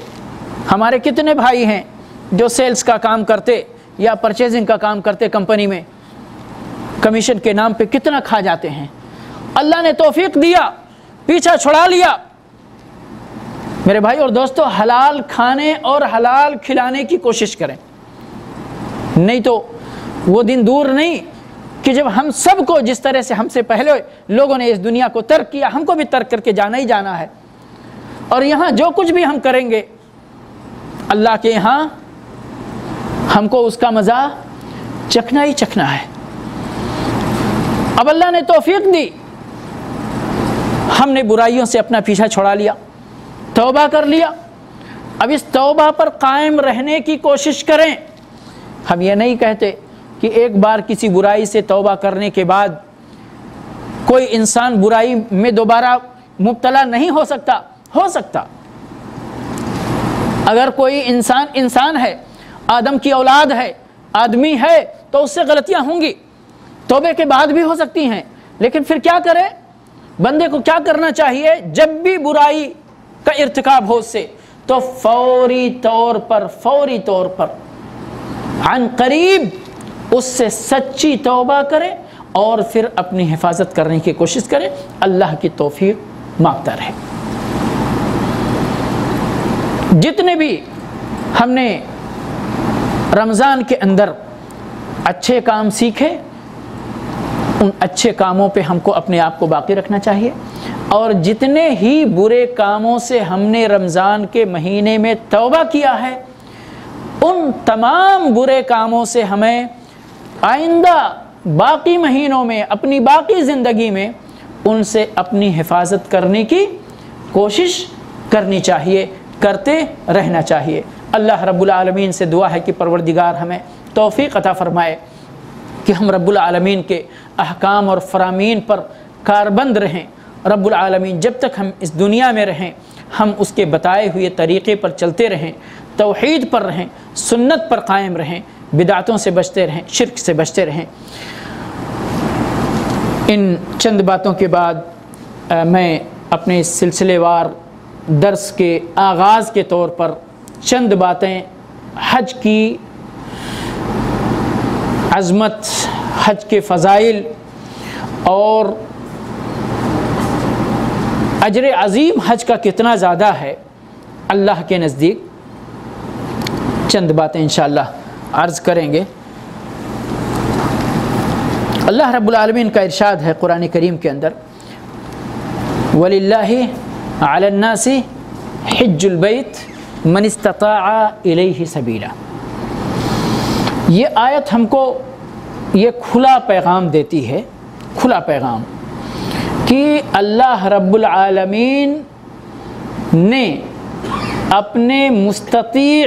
Speaker 2: ہمارے کتنے بھائی ہیں جو سیلز کا کام کرتے یا پرچیزنگ کا کام کرتے کمپنی میں، کمیشن کے نام پہ کتنا کھا جاتے ہیں۔ اللہ نے توفیق دیا، پیچھا چھڑا لیا۔ میرے بھائی اور دوستو، حلال کھانے اور حلال کھلانے کی کوشش کریں، نہیں تو وہ دن دور نہیں کہ جب ہم سب کو، جس طرح سے ہم سے پہلے لوگوں نے اس دنیا کو ترک کیا، ہم کو بھی ترک کر کے جانا ہی جانا ہے، اور یہاں جو کچھ بھی ہم کریں گے اللہ کے یہاں ہم کو اس کا مزہ چکھنا ہی چکھنا ہے۔ اب اللہ نے توفیق دی، ہم نے برائیوں سے اپنا پیچھا چھڑا لیا، توبہ کر لیا، اب اس توبہ پر قائم رہنے کی کوشش کریں۔ ہم یہ نہیں کہتے کہ ایک بار کسی برائی سے توبہ کرنے کے بعد کوئی انسان برائی میں دوبارہ مبتلا نہیں ہو سکتا، ہو سکتا۔ اگر کوئی انسان ہے، آدم کی اولاد ہے، آدمی ہے، تو اس سے غلطیاں ہوں گی، توبے کے بعد بھی ہو سکتی ہیں، لیکن پھر کیا کرے؟ بندے کو کیا کرنا چاہیے؟ جب بھی برائی کا ارتکاب ہو سے تو فوری طور پر عن قریب اس سے سچی توبہ کرے اور پھر اپنی حفاظت کرنے کی کوشش کرے، اللہ کی توفیق مانگتا رہے۔ جتنے بھی ہم نے رمضان کے اندر اچھے کام سیکھے، ان اچھے کاموں پہ ہم کو اپنے آپ کو باقی رکھنا چاہیے، اور جتنے ہی برے کاموں سے ہم نے رمضان کے مہینے میں توبہ کیا ہے، ان تمام برے کاموں سے ہمیں آئندہ باقی مہینوں میں، اپنی باقی زندگی میں ان سے اپنی حفاظت کرنے کی کوشش کرنی چاہیے، کرتے رہنا چاہیے۔ اللہ رب العالمین سے دعا ہے کہ پروردگار ہمیں توفیق عطا فرمائے کہ ہم رب العالمین کے احکام اور فرامین پر کاربند رہیں۔ رب العالمین جب تک ہم اس دنیا میں رہیں، ہم اس کے بتائے ہوئے طریقے پر چلتے رہیں، توحید پر رہیں، سنت پر قائم رہیں، بدعتوں سے بچتے رہیں، شرک سے بچتے رہیں۔ ان چند باتوں کے بعد میں اپنے سلسلے وار درس کے آغاز کے طور پر چند باتیں حج کی عظمت، حج کے فضائل اور اجر عظیم حج کا کتنا زیادہ ہے اللہ کے نزدیک، چند باتیں انشاءاللہ عرض کریں گے۔ اللہ رب العالمین کا ارشاد ہے قرآن کریم کے اندر، وَلِلَّهِ عَلَى النَّاسِ حِجُّ الْبَيْتِ مَنِ اسْتَطَاعَ إِلَيْهِ سَبِيلًا۔ یہ آیت ہم کو یہ کھلا پیغام دیتی ہے، کھلا پیغام کہ اللہ رب العالمین نے اپنے مستطیع،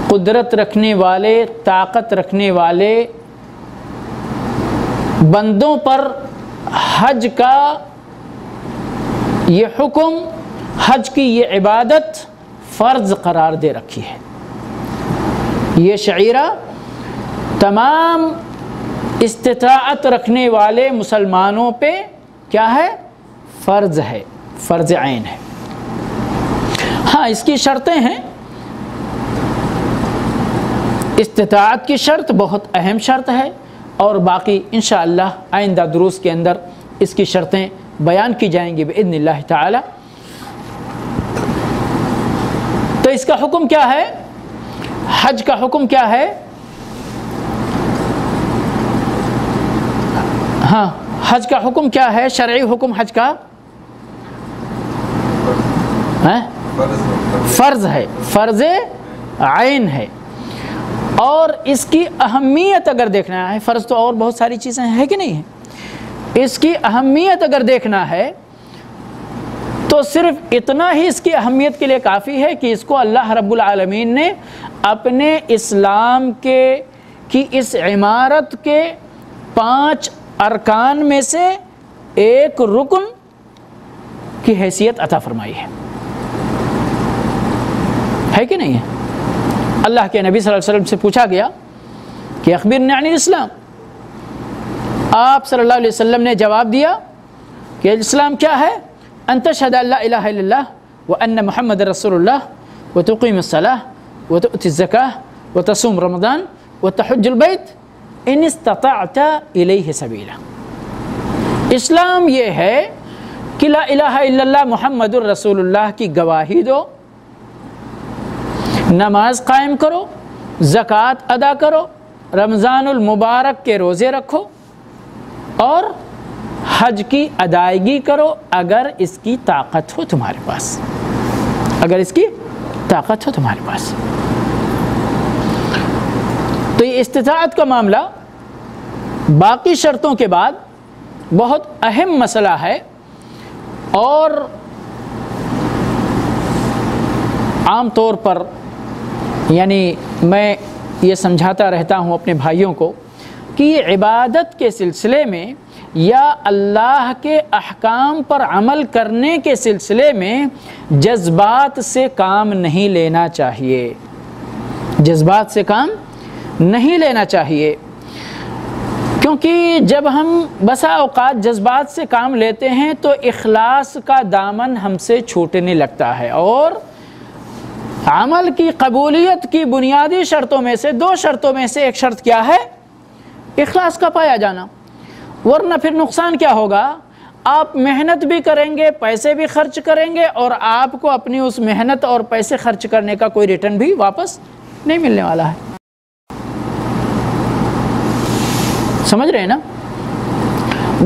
Speaker 2: قدرت رکھنے والے، طاقت رکھنے والے بندوں پر حج کا یہ حکم، حج کی یہ عبادت فرض قرار دے رکھی ہے۔ یہ شعیرہ تمام استطاعت رکھنے والے مسلمانوں پہ کیا ہے؟ فرض ہے، فرض عین ہے۔ ہاں اس کی شرطیں ہیں، استطاعت کی شرط بہت اہم شرط ہے، اور باقی انشاءاللہ آئندہ دروس کے اندر اس کی شرطیں بیان کی جائیں گی باذن اللہ تعالی۔ تو اس کا حکم کیا ہے؟ حج کا حکم کیا ہے؟ ہاں حج کا حکم کیا ہے؟ شرعی حکم حج کا فرض ہے، فرض عین ہے۔ اور اس کی اہمیت اگر دیکھنا ہے، فرض تو اور بہت ساری چیزیں ہیں کہ نہیں ہیں، اس کی اہمیت اگر دیکھنا ہے تو صرف اتنا ہی اس کی اہمیت کے لیے کافی ہے کہ اس کو اللہ رب العالمین نے اپنے اسلام کی اس عمارت کے 5 ارکان میں سے ایک رکن کی حیثیت عطا فرمائی ہے کہ نہیں ہے؟ اللہ کے نبی صلی اللہ علیہ وسلم سے پوچھا گیا کہ اخبرنی عن الاسلام، آپ صلی اللہ علیہ وسلم نے جواب دیا کہ اسلام کیا ہے؟ ان تشهد ان لا الہ الا اللہ وان محمد رسول اللہ وتقیم الصلاۃ وتؤتی الزکاۃ وتصوم رمضان وتحج البیت ان استطعت الیہ سبیلا۔ اسلام یہ ہے کہ لا الہ الا اللہ محمد الرسول اللہ کی گواہی دو، نماز قائم کرو، زکوٰۃ ادا کرو، رمضان المبارک کے روزے رکھو، اور حج کی ادائیگی کرو اگر اس کی طاقت ہو تمہارے پاس، اگر اس کی طاقت ہو تمہارے پاس۔ تو یہ استطاعت کا معاملہ باقی شرطوں کے بعد بہت اہم مسئلہ ہے، اور عام طور پر یعنی میں یہ سمجھاتا رہتا ہوں اپنے بھائیوں کو کہ یہ عبادت کے سلسلے میں یا اللہ کے احکام پر عمل کرنے کے سلسلے میں جذبات سے کام نہیں لینا چاہیے، جذبات سے کام نہیں لینا چاہیے، کیونکہ جب ہم بسا اوقات جذبات سے کام لیتے ہیں تو اخلاص کا دامن ہم سے چھوٹنے لگتا ہے، اور عمل کی قبولیت کی بنیادی شرطوں میں سے 2 شرطوں میں سے ایک شرط کیا ہے؟ اخلاص کا پایا جانا، ورنہ پھر نقصان کیا ہوگا؟ آپ محنت بھی کریں گے، پیسے بھی خرچ کریں گے، اور آپ کو اپنی اس محنت اور پیسے خرچ کرنے کا کوئی ریٹرن بھی واپس نہیں ملنے والا ہے۔ سمجھ رہے ہیں نا؟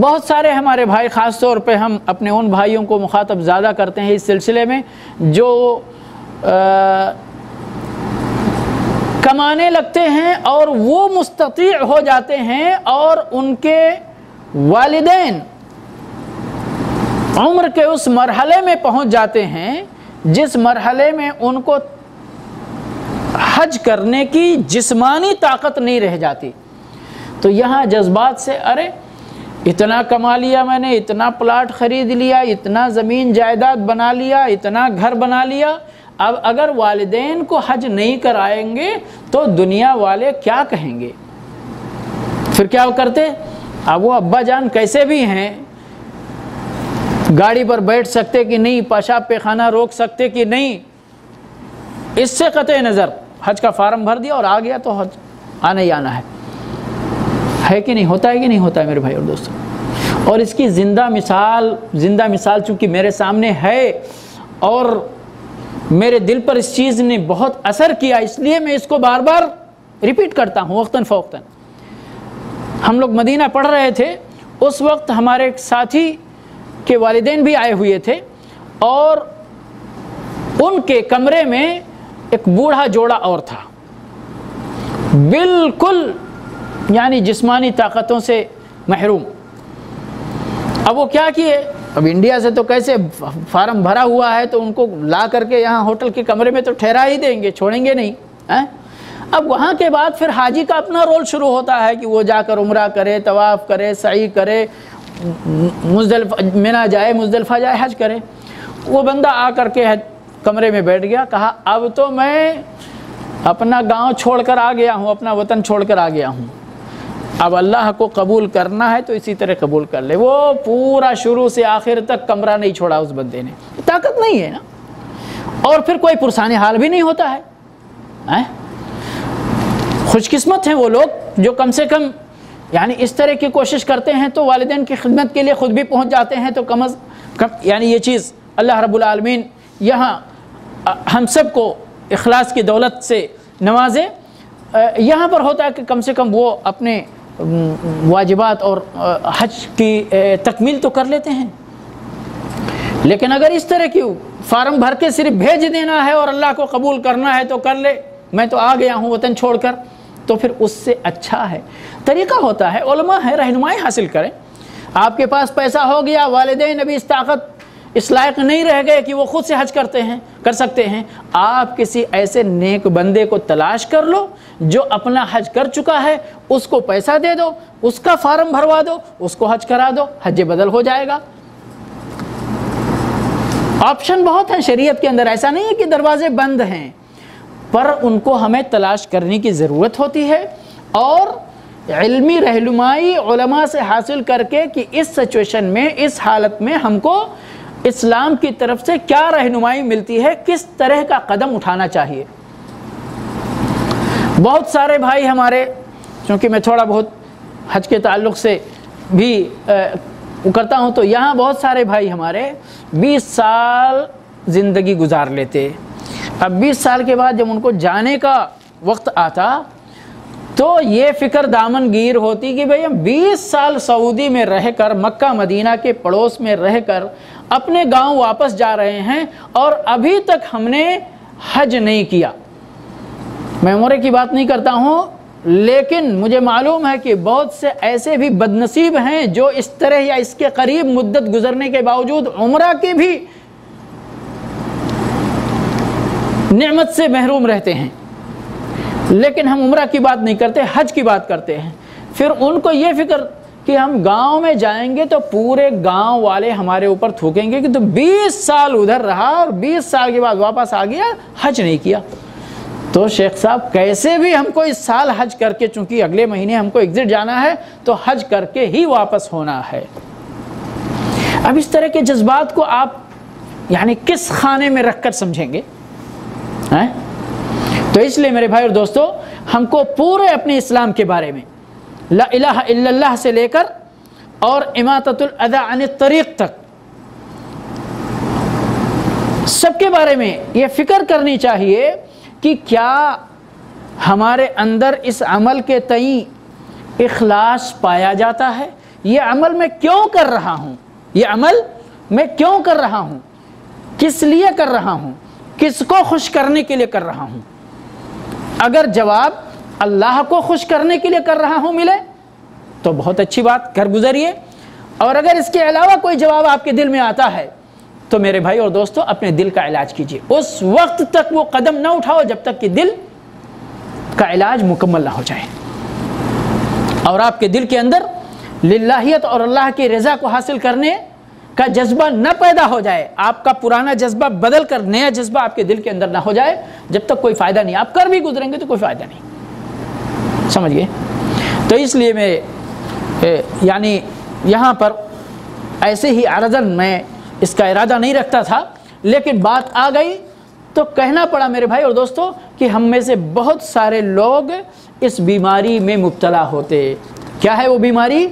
Speaker 2: بہت سارے ہمارے بھائی، خاص طور پہ ہم اپنے ان بھائیوں کو مخاطب زیادہ کرتے ہیں اس سلسلے میں جو کمانے لگتے ہیں اور وہ مستطیع ہو جاتے ہیں، اور ان کے والدین عمر کے اس مرحلے میں پہنچ جاتے ہیں جس مرحلے میں ان کو حج کرنے کی جسمانی طاقت نہیں رہ جاتی، تو یہاں جذبات سے ارے اتنا کما لیا میں نے، اتنا پلاٹ خرید لیا، اتنا زمین جائیداد بنا لیا، اتنا گھر بنا لیا، اب اگر والدین کو حج نہیں کرائیں گے تو دنیا والے کیا کہیں گے؟ پھر کیا کرتے؟ اب وہ ابا جان کیسے بھی ہیں، گاڑی پر بیٹھ سکتے کہ نہیں، پیشاب پیخانہ روک سکتے کہ نہیں، اس سے قطع نظر حج کا فارم بھر دیا اور آ گیا تو حج آنا ہی آنا ہے کہ نہیں؟ ہوتا ہے کہ نہیں ہوتا ہے میرے بھائی اور دوستوں؟ اور اس کی زندہ مثال چونکہ میرے سامنے ہے، اور میرے دل پر اس چیز نے بہت اثر کیا، اس لیے میں اس کو بار بار ریپیٹ کرتا ہوں وقتاً فوقتاً۔ ہم لوگ مدینہ پڑھ رہے تھے، اس وقت ہمارے ایک ساتھی کے والدین بھی آئے ہوئے تھے، اور ان کے کمرے میں ایک بوڑھا جوڑا اور تھا، بالکل یعنی جسمانی طاقتوں سے محروم۔ اب وہ کیا کیے، اب انڈیا سے تو کیسے فارم بھرا ہوا ہے تو ان کو لا کر کے یہاں ہوٹل کے کمرے میں تو ٹھہرا ہی دیں گے، چھوڑیں گے نہیں۔ اب وہاں کے بعد پھر حاجی کا اپنا رول شروع ہوتا ہے کہ وہ جا کر عمرہ کرے، طواف کرے، سعی کرے، مزدلفہ منی جائے، مزدلفہ جائے، حج کرے۔ وہ بندہ آ کر کے کمرے میں بیٹھ گیا، کہا اب تو میں اپنا گاؤں چھوڑ کر آ گیا ہوں، اپنا وطن چھوڑ کر آ گیا ہوں، اب اللہ کو قبول کرنا ہے تو اسی طرح قبول کر لے۔ وہ پورا شروع سے آخر تک کمرہ نہیں چھوڑا اس بندے نے، طاقت نہیں ہے نا، اور پھر کوئی پرسان حال بھی نہیں ہوتا ہے۔ خوش قسمت ہیں وہ لوگ جو کم سے کم یعنی اس طرح کی کوشش کرتے ہیں تو والدین کی خدمت کے لیے خود بھی پہنچ جاتے ہیں، تو کم از کم یعنی یہ چیز اللہ رب العالمین یہاں ہم سب کو اخلاص کی دولت سے نوازے۔ یہاں پر ہوتا ہے کہ کم سے کم وہ اپنے واجبات اور حج کی تکمیل تو کر لیتے ہیں، لیکن اگر اس طرح کی فارم بھر کے صرف بھیج دینا ہے اور اللہ کو قبول کرنا ہے تو کر لے، میں تو آ گیا ہوں وطن چھوڑ کر، تو پھر اس سے اچھا ہے طریقہ ہوتا ہے علماء ہے رہنمائی حاصل کریں۔ آپ کے پاس پیسہ ہو گیا، والدین ابھی اس لائق نہیں رہ گئے کہ وہ خود سے حج کر سکتے ہیں، آپ کسی ایسے نیک بندے کو تلاش کر لو جو اپنا حج کر چکا ہے، اس کو پیسہ دے دو، اس کا فارم بھروا دو، اس کو حج کرا دو، حج بدل ہو جائے گا۔ آپشن بہت ہیں شریعت کے اندر، ایسا نہیں ہے کہ دروازے بند ہیں، پر ان کو ہمیں تلاش کرنے کی ضرورت ہوتی ہے، اور علمی رہنمائی علماء سے حاصل کر کے کہ اس سچویشن میں، اس حالت میں ہم کو اسلام کی طرف سے کیا رہنمائی ملتی ہے، کس طرح کا قدم اٹھانا چاہیے۔ بہت سارے بھائی ہمارے، چونکہ میں تھوڑا بہت حج کے تعلق سے بھی کرتا ہوں، تو یہاں بہت سارے بھائی ہمارے 20 سال زندگی گزار لیتے، اب 20 سال کے بعد جب ان کو جانے کا وقت آتا تو یہ فکر دامن گیر ہوتی کہ بھئی ہم 20 سال سعودی میں رہ کر، مکہ مدینہ کے پڑوس میں رہ کر اپنے گاؤں واپس جا رہے ہیں، اور ابھی تک ہم نے حج نہیں کیا۔ میں عمرے کی بات نہیں کرتا ہوں، لیکن مجھے معلوم ہے کہ بہت سے ایسے بھی بد نصیب ہیں جو اس طرح یا اس کے قریب مدت گزرنے کے باوجود عمرہ کی بھی نعمت سے محروم رہتے ہیں، لیکن ہم عمرہ کی بات نہیں کرتے، حج کی بات کرتے ہیں۔ پھر ان کو یہ فکر کہ ہم گاؤں میں جائیں گے تو پورے گاؤں والے ہمارے اوپر تھوکیں گے کہ تو 20 سال ادھر رہا اور 20 سال کے بعد واپس آ گیا، حج نہیں کیا۔ تو شیخ صاحب کیسے بھی ہم کو اس سال حج کر کے، چونکہ اگلے مہینے ہم کو ایگزٹ جانا ہے، تو حج کر کے ہی واپس ہونا ہے۔ اب اس طرح کے جذبات کو آپ یعنی کس خانے میں رکھ کر سمجھیں گے؟ تو اس لیے میرے بھائی اور دوستو، ہم کو پورے اپنے اسلام کے بارے میں لا الہ الا اللہ سے لے کر اور اماطۃ الاذی عن الطریق تک سب کے بارے میں یہ فکر کرنی چاہیے کہ کیا ہمارے اندر اس عمل کے تئیں اخلاص پایا جاتا ہے؟ یہ عمل میں کیوں کر رہا ہوں؟ یہ عمل میں کیوں کر رہا ہوں؟ کس لیے کر رہا ہوں؟ کس کو خوش کرنے کے لیے کر رہا ہوں؟ اگر جواب اللہ کو خوش کرنے کے لیے کر رہا ہوں ملے تو بہت اچھی بات، کر گزریے، اور اگر اس کے علاوہ کوئی جواب آپ کے دل میں آتا ہے تو میرے بھائی اور دوستو اپنے دل کا علاج کیجیے۔ اس وقت تک وہ قدم نہ اٹھاؤ جب تک کہ دل کا علاج مکمل نہ ہو جائے، اور آپ کے دل کے اندر للہیت اور اللہ کی رضا کو حاصل کرنے کا جذبہ نہ پیدا ہو جائے، آپ کا پرانا جذبہ بدل کر نیا جذبہ آپ کے دل کے اندر نہ ہو جائے، جب تک کوئی فائدہ نہیں۔ آپ کر بھی گزریں گے تو کوئی فائدہ نہیں، سمجھ گئے؟ تو اس لیے میں یعنی یہاں پر ایسے ہی عرضاً میں اس کا ارادہ نہیں رکھتا تھا، لیکن بات آ گئی تو کہنا پڑا میرے بھائی اور دوستو کہ ہم میں سے بہت سارے لوگ اس بیماری میں مبتلا ہوتے۔ کیا ہے وہ بیماری؟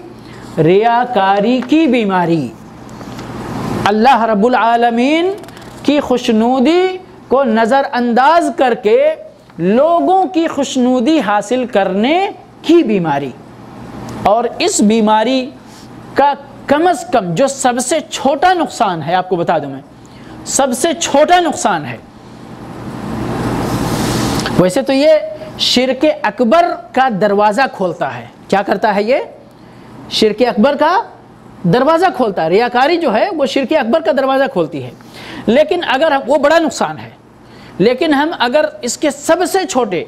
Speaker 2: ریاکاری کی بیماری۔ اللہ رب العالمین کی خوشنودی کو نظر انداز کر کے لوگوں کی خوشنودی حاصل کرنے کی بیماری. اور اس بیماری کا کم از کم جو سب سے چھوٹا نقصان ہے، آپ کو بتا دوں میں، سب سے چھوٹا نقصان ہے. ویسے تو یہ شرک اکبر کا دروازہ کھولتا ہے. کیا کرتا ہے یہ؟ شرک اکبر کا دروازہ کھولتا ہے. ریاکاری جو ہے وہ شرک اکبر کا دروازہ کھولتی ہے. لیکن اگر وہ بڑا نقصان ہے، لیکن ہم اگر اس کے سب سے چھوٹے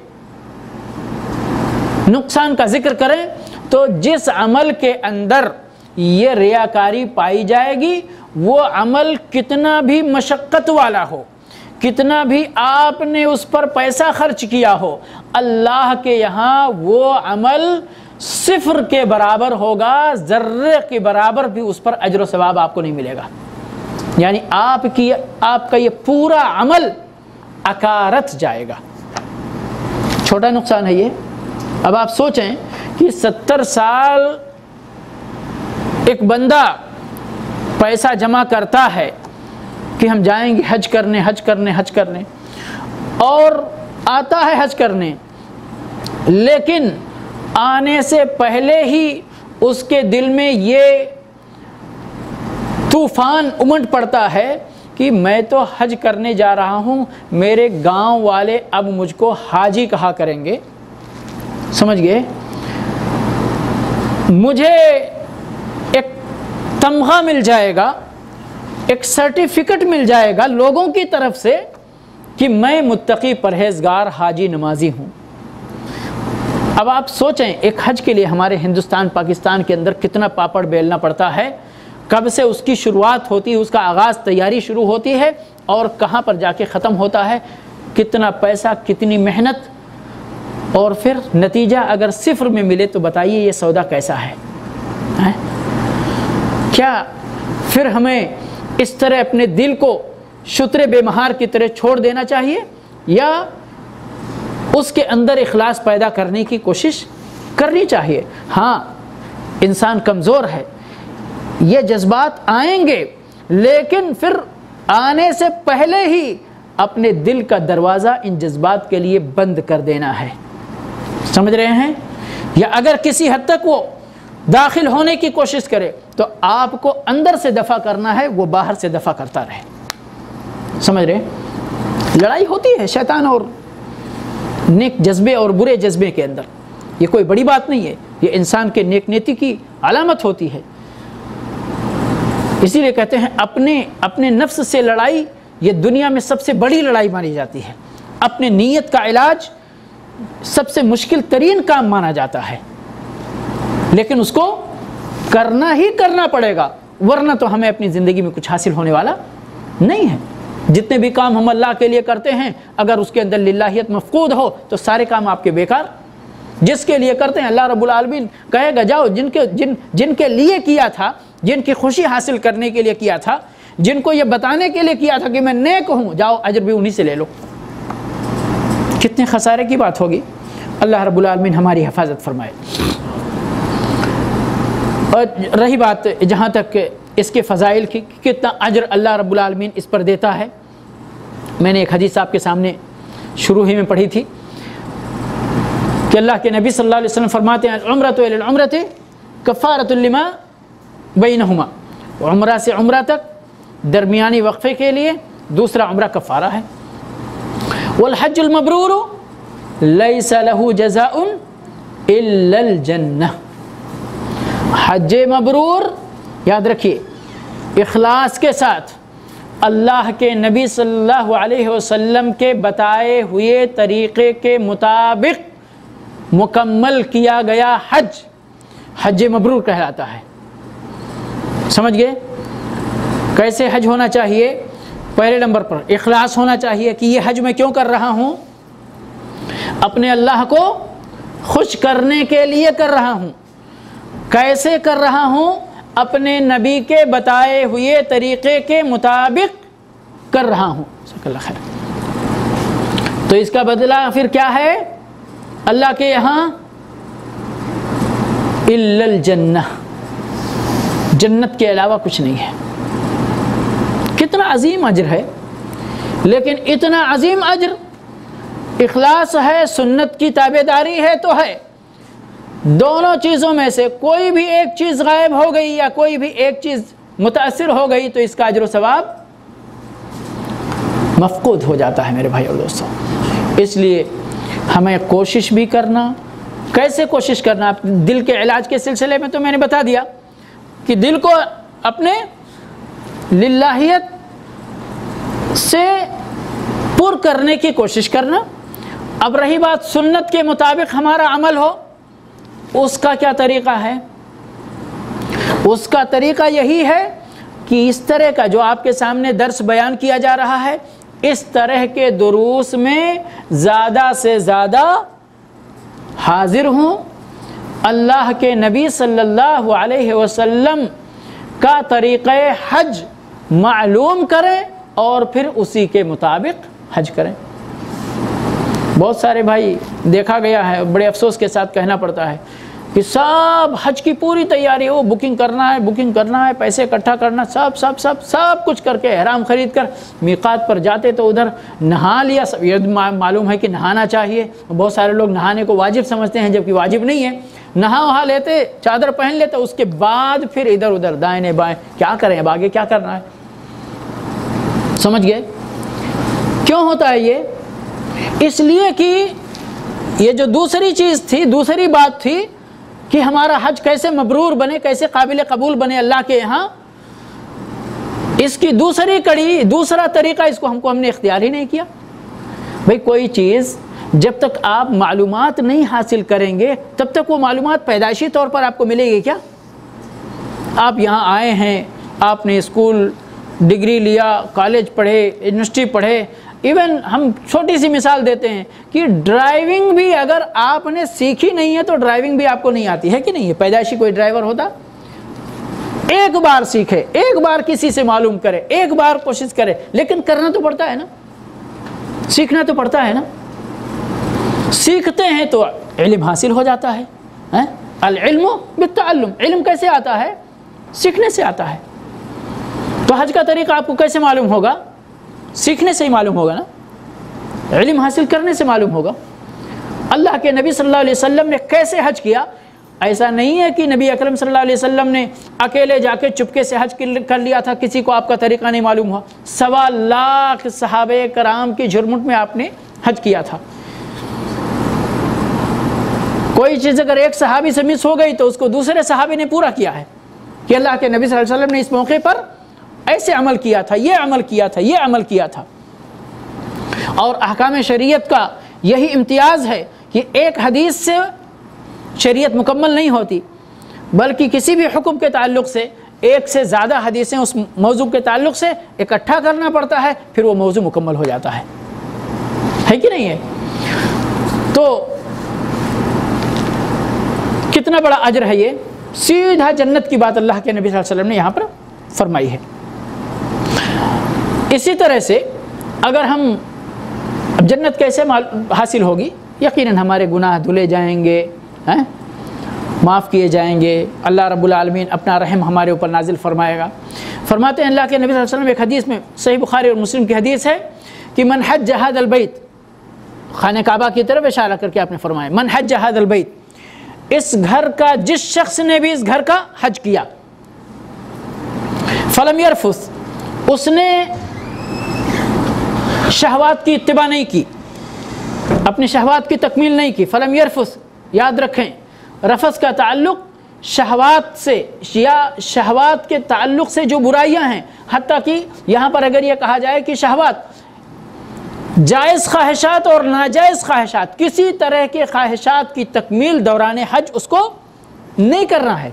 Speaker 2: نقصان کا ذکر کریں تو جس عمل کے اندر یہ ریاکاری پائی جائے گی، وہ عمل کتنا بھی مشقت والا ہو، کتنا بھی آپ نے اس پر پیسہ خرچ کیا ہو، اللہ کے یہاں وہ عمل صفر کے برابر ہوگا، ذرے کے برابر بھی اس پر اجر و ثواب آپ کو نہیں ملے گا. یعنی آپ کا یہ پورا عمل اکارت جائے گا. چھوٹا نقصان ہے یہ. اب آپ سوچیں کہ 70 سال ایک بندہ پیسہ جمع کرتا ہے کہ ہم جائیں گے حج کرنے اور آتا ہے حج کرنے، لیکن آنے سے پہلے ہی اس کے دل میں یہ طوفان امنڈ پڑتا ہے کہ میں تو حج کرنے جا رہا ہوں، میرے گاؤں والے اب مجھ کو حاجی کہا کریں گے. سمجھ گئے؟ مجھے ایک تمغہ مل جائے گا، ایک سرٹیفکیٹ مل جائے گا لوگوں کی طرف سے کہ میں متقی پرہیزگار حاجی نمازی ہوں. اب آپ سوچیں ایک حج کے لیے ہمارے ہندوستان پاکستان کے اندر کتنا پاپڑ بیلنا پڑتا ہے، کب سے اس کی شروعات ہوتی ہے، اس کا آغاز تیاری شروع ہوتی ہے اور کہاں پر جا کے ختم ہوتا ہے، کتنا پیسہ، کتنی محنت، اور پھر نتیجہ اگر صفر میں ملے تو بتائیے یہ سودا کیسا ہے؟ کیا پھر ہمیں اس طرح اپنے دل کو شتر بے مہار کی طرح چھوڑ دینا چاہیے، یا اس کے اندر اخلاص پیدا کرنے کی کوشش کرنی چاہیے؟ ہاں، انسان کمزور ہے، یہ جذبات آئیں گے، لیکن پھر آنے سے پہلے ہی اپنے دل کا دروازہ ان جذبات کے لیے بند کر دینا ہے. سمجھ رہے ہیں؟ یا اگر کسی حد تک وہ داخل ہونے کی کوشش کرے تو آپ کو اندر سے دفع کرنا ہے، وہ باہر سے دفع کرتا رہے. سمجھ رہے؟ لڑائی ہوتی ہے شیطان اور نیک جذبے اور برے جذبے کے اندر. یہ کوئی بڑی بات نہیں ہے، یہ انسان کے نیک نیتی کی علامت ہوتی ہے. اسی لیے کہتے ہیں اپنے نفس سے لڑائی یہ دنیا میں سب سے بڑی لڑائی مانی جاتی ہے. اپنے نیت کا علاج سب سے مشکل ترین کام مانا جاتا ہے، لیکن اس کو کرنا ہی کرنا پڑے گا، ورنہ تو ہمیں اپنی زندگی میں کچھ حاصل ہونے والا نہیں ہے. جتنے بھی کام ہم اللہ کے لیے کرتے ہیں، اگر اس کے اندر للہیت مفقود ہو تو سارے کام آپ کے بیکار. جس کے لیے کرتے ہیں اللہ رب العالمین کہے گا جاؤ، جن کے لیے کیا تھا، جن کی خوشی حاصل کرنے کے لیے کیا تھا، جن کو یہ بتانے کے لیے کیا تھا کہ میں نیک ہوں، جاؤ اجر بھی انہی سے لے لو. کتنے خسارے کی بات ہوگی. اللہ رب العالمین ہماری حفاظت فرمائے. اور رہی بات جہاں تک اس کے فضائل کی، کتنا اجر اللہ رب العالمین اس پر دیتا ہے، میں نے ایک حدیث آپ کے سامنے شروع ہی میں پڑھی تھی کہ اللہ کے نبی صلی اللہ علیہ وسلم فرماتے ہیں عمرۃ الی العمرۃ کفارۃ لما بینہما. عمرہ سے عمرہ تک درمیانی وقفے کے لیے دوسرا عمرہ کفارہ ہے. والحج المبرور لیس له جزاء الا الجنہ. حج مبرور یاد رکھیے، اخلاص کے ساتھ اللہ کے نبی صلی اللہ علیہ وسلم کے بتائے ہوئے طریقے کے مطابق مکمل کیا گیا حج مبرور کہلاتا ہے. سمجھ گئے؟ کیسے حج ہونا چاہیے؟ پہلے نمبر پر اخلاص ہونا چاہیے کہ یہ حج میں کیوں کر رہا ہوں؟ اپنے اللہ کو خوش کرنے کے لیے کر رہا ہوں. کیسے کر رہا ہوں؟ اپنے نبی کے بتائے ہوئے طریقے کے مطابق کر رہا ہوں. جزاک اللہ خیر. تو اس کا بدلہ پھر کیا ہے اللہ کے یہاں؟ الا الجنہ، جنت کے علاوہ کچھ نہیں ہے. کتنا عظیم اجر ہے. لیکن اتنا عظیم اجر، اخلاص ہے، سنت کی تابعداری ہے تو ہے۔ دونوں چیزوں میں سے کوئی بھی ایک چیز غائب ہو گئی یا کوئی بھی ایک چیز متاثر ہو گئی تو اس کا اجر و ثواب مفقود ہو جاتا ہے میرے بھائی اور دوستوں۔ اس لیے ہمیں کوشش بھی کرنا۔ کیسے کوشش کرنا؟ دل کے علاج کے سلسلے میں تو میں نے بتا دیا کہ دل کو اپنے للہیت سے پر کرنے کی کوشش کرنا۔ اب رہی بات سنت کے مطابق ہمارا عمل ہو، اس کا کیا طریقہ ہے؟ اس کا طریقہ یہی ہے کہ اس طرح کا جو آپ کے سامنے درس بیان کیا جا رہا ہے، اس طرح کے دروس میں زیادہ سے زیادہ حاضر ہوں، اللہ کے نبی صلی اللہ علیہ وسلم کا طریقہ حج معلوم کریں اور پھر اسی کے مطابق حج کریں۔ بہت سارے بھائی دیکھا گیا ہے، بڑے افسوس کے ساتھ کہنا پڑتا ہے کہ سب حج کی پوری تیاری ہو، بکنگ کرنا ہے، پیسے اکٹھا کرنا، سب کچھ کر کے احرام خرید کر میقات پر جاتے تو ادھر نہا لیا۔ سب یہ معلوم ہے کہ نہانا چاہیے، بہت سارے لوگ نہانے کو واجب سمجھتے ہیں جبکہ واجب نہیں ہے۔ نہا وہا لیتے، چادر پہن لیتے، اس کے بعد پھر ادھر ادھر دائیں بائیں کیا کریں، اب آگے کیا کرنا ہے؟ سمجھ گئے کیوں ہوتا ہے یہ؟ اس لیے کہ یہ جو دوسری چیز تھی، دوسری بات تھی کہ ہمارا حج کیسے مبرور بنے، کیسے قابل قبول بنے اللہ کے یہاں، اس کی دوسری کڑی، دوسرا طریقہ اس کو ہم نے اختیار ہی نہیں کیا۔ بھئی کوئی چیز جب تک آپ معلومات نہیں حاصل کریں گے تب تک وہ معلومات پیدائشی طور پر آپ کو ملے گی کیا؟ آپ یہاں آئے ہیں، آپ نے اسکول ڈگری لیا، کالج پڑھے، یونیورسٹی پڑھے، ایون ہم چھوٹی سی مثال دیتے ہیں کہ ڈرائیونگ بھی اگر آپ نے سیکھی نہیں ہے تو ڈرائیونگ بھی آپ کو نہیں آتی ہے کہ نہیں ہے؟ پیدائشی کوئی ڈرائیور ہوتا؟ ایک بار سیکھے، ایک بار کسی سے معلوم کرے، ایک بار کوشش کرے، لیکن کرنا تو پڑتا ہے نا، سیکھنا تو پڑتا ہے نا۔ سیکھتے ہیں تو علم حاصل ہو جاتا ہے۔ العلم بالتعلم، علم کیسے آتا ہے؟ سیکھنے سے آتا ہے۔ تو حج کا طریقہ آپ کو کیسے معلوم ہوگا؟ سیکھنے سے ہی معلوم ہوگا نا، علم حاصل کرنے سے معلوم ہوگا۔ اللہ کے نبی صلی اللہ علیہ وسلم نے کیسے حج کیا؟ ایسا نہیں ہے کہ نبی اکرم صلی اللہ علیہ وسلم نے اکیلے جا کے چپکے سے حج کر لیا تھا، کسی کو آپ کا طریقہ نہیں معلوم ہوا۔ 1.25 لاکھ صحابہ کرام کی جھرمٹ میں آپ نے حج کیا تھا۔ کوئی چیز اگر ایک صحابی سے مس ہو گئی تو اس کو دوسرے صحابی نے پورا کیا ہے کہ اللہ کے نبی صلی اللہ علیہ وسلم نے اس موقع پر ایسے عمل کیا تھا، یہ عمل کیا تھا، یہ عمل کیا تھا۔ اور احکام شریعت کا یہی امتیاز ہے کہ ایک حدیث سے شریعت مکمل نہیں ہوتی، بلکہ کسی بھی حکم کے تعلق سے ایک سے زیادہ حدیثیں اس موضوع کے تعلق سے اکٹھا کرنا پڑتا ہے، پھر وہ موضوع مکمل ہو جاتا ہے کہ نہیں ہے؟ تو کتنا بڑا اجر ہے یہ، سیدھا جنت کی بات اللہ کے نبی صلی اللہ علیہ وسلم نے یہاں پر فرمائی ہے۔ اسی طرح سے اگر ہم اب جنت کیسے حاصل ہوگی؟ یقیناً ہمارے گناہ دھلے جائیں گے، معاف کیے جائیں گے، اللہ رب العالمین اپنا رحم ہمارے اوپر نازل فرمائے گا۔ فرماتے ہیں اللہ کے نبی صلی اللہ علیہ وسلم ایک حدیث میں، صحیح بخاری اور مسلم کی حدیث ہے کہ من حج هذا البیت، خانہ کعبہ کی طرف اشارہ کر کے آپ نے فرمایا من حج هذا البیت، اس گھر کا جس شخص نے بھی اس گھر کا حج کیا، فلم یرفث، اس نے شہوات کی اتباع نہیں کی، اپنی شہوات کی تکمیل نہیں کی۔ فلم یرفث، یاد رکھیں رفث کا تعلق شہوات سے یا شہوات کے تعلق سے جو برائیاں ہیں، حتیٰ کہ یہاں پر اگر یہ کہا جائے کہ شہوات جائز خواہشات اور ناجائز خواہشات، کسی طرح کے خواہشات کی تکمیل دوران حج اس کو نہیں کرنا ہے۔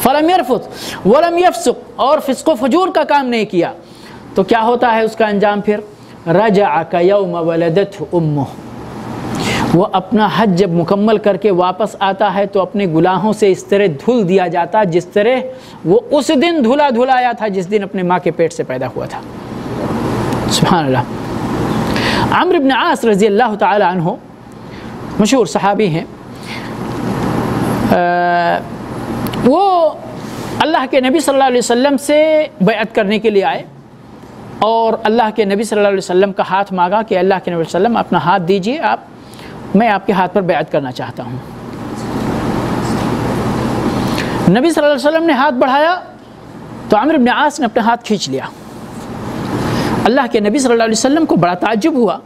Speaker 2: فلم یرفث ولم یفسق، اور فسق و فجور کا کام نہیں کیا، تو کیا ہوتا ہے اس کا انجام؟ پھر رجع کیوم ولدتہ امہ، وہ اپنا حج جب مکمل کر کے واپس آتا ہے تو اپنے گناہوں سے اس طرح دھل دیا جاتا جس طرح وہ اس دن دھلا آیا تھا جس دن اپنے ماں کے پیٹ سے پیدا ہوا تھا۔ سبحان اللہ۔ عمرو بن عاص رضی اللہ تعالی عنہ مشہور صحابی ہیں، وہ اللہ کے نبی صلی اللہ علیہ وسلم سے بیعت کرنے کے لیے آئے اور اللہ کے نبی صلی اللہ علیہ وسلم کا ہاتھ مانگا کہ اللہ کے نبی صلی اللہ علیہ وسلم اپنا ہاتھ دیجئے، میں آپ کے ہاتھ پر بیعت کرنا چاہتا ہوں۔ نبی صلی اللہ علیہ وسلم نے ہاتھ بڑھایا تو عمرو بن عاص نے اپنا ہاتھ کھینچ لیا۔ اللہ کے نبی صلی اللہ علیہ وسلم کو بڑا تعجب ہوا،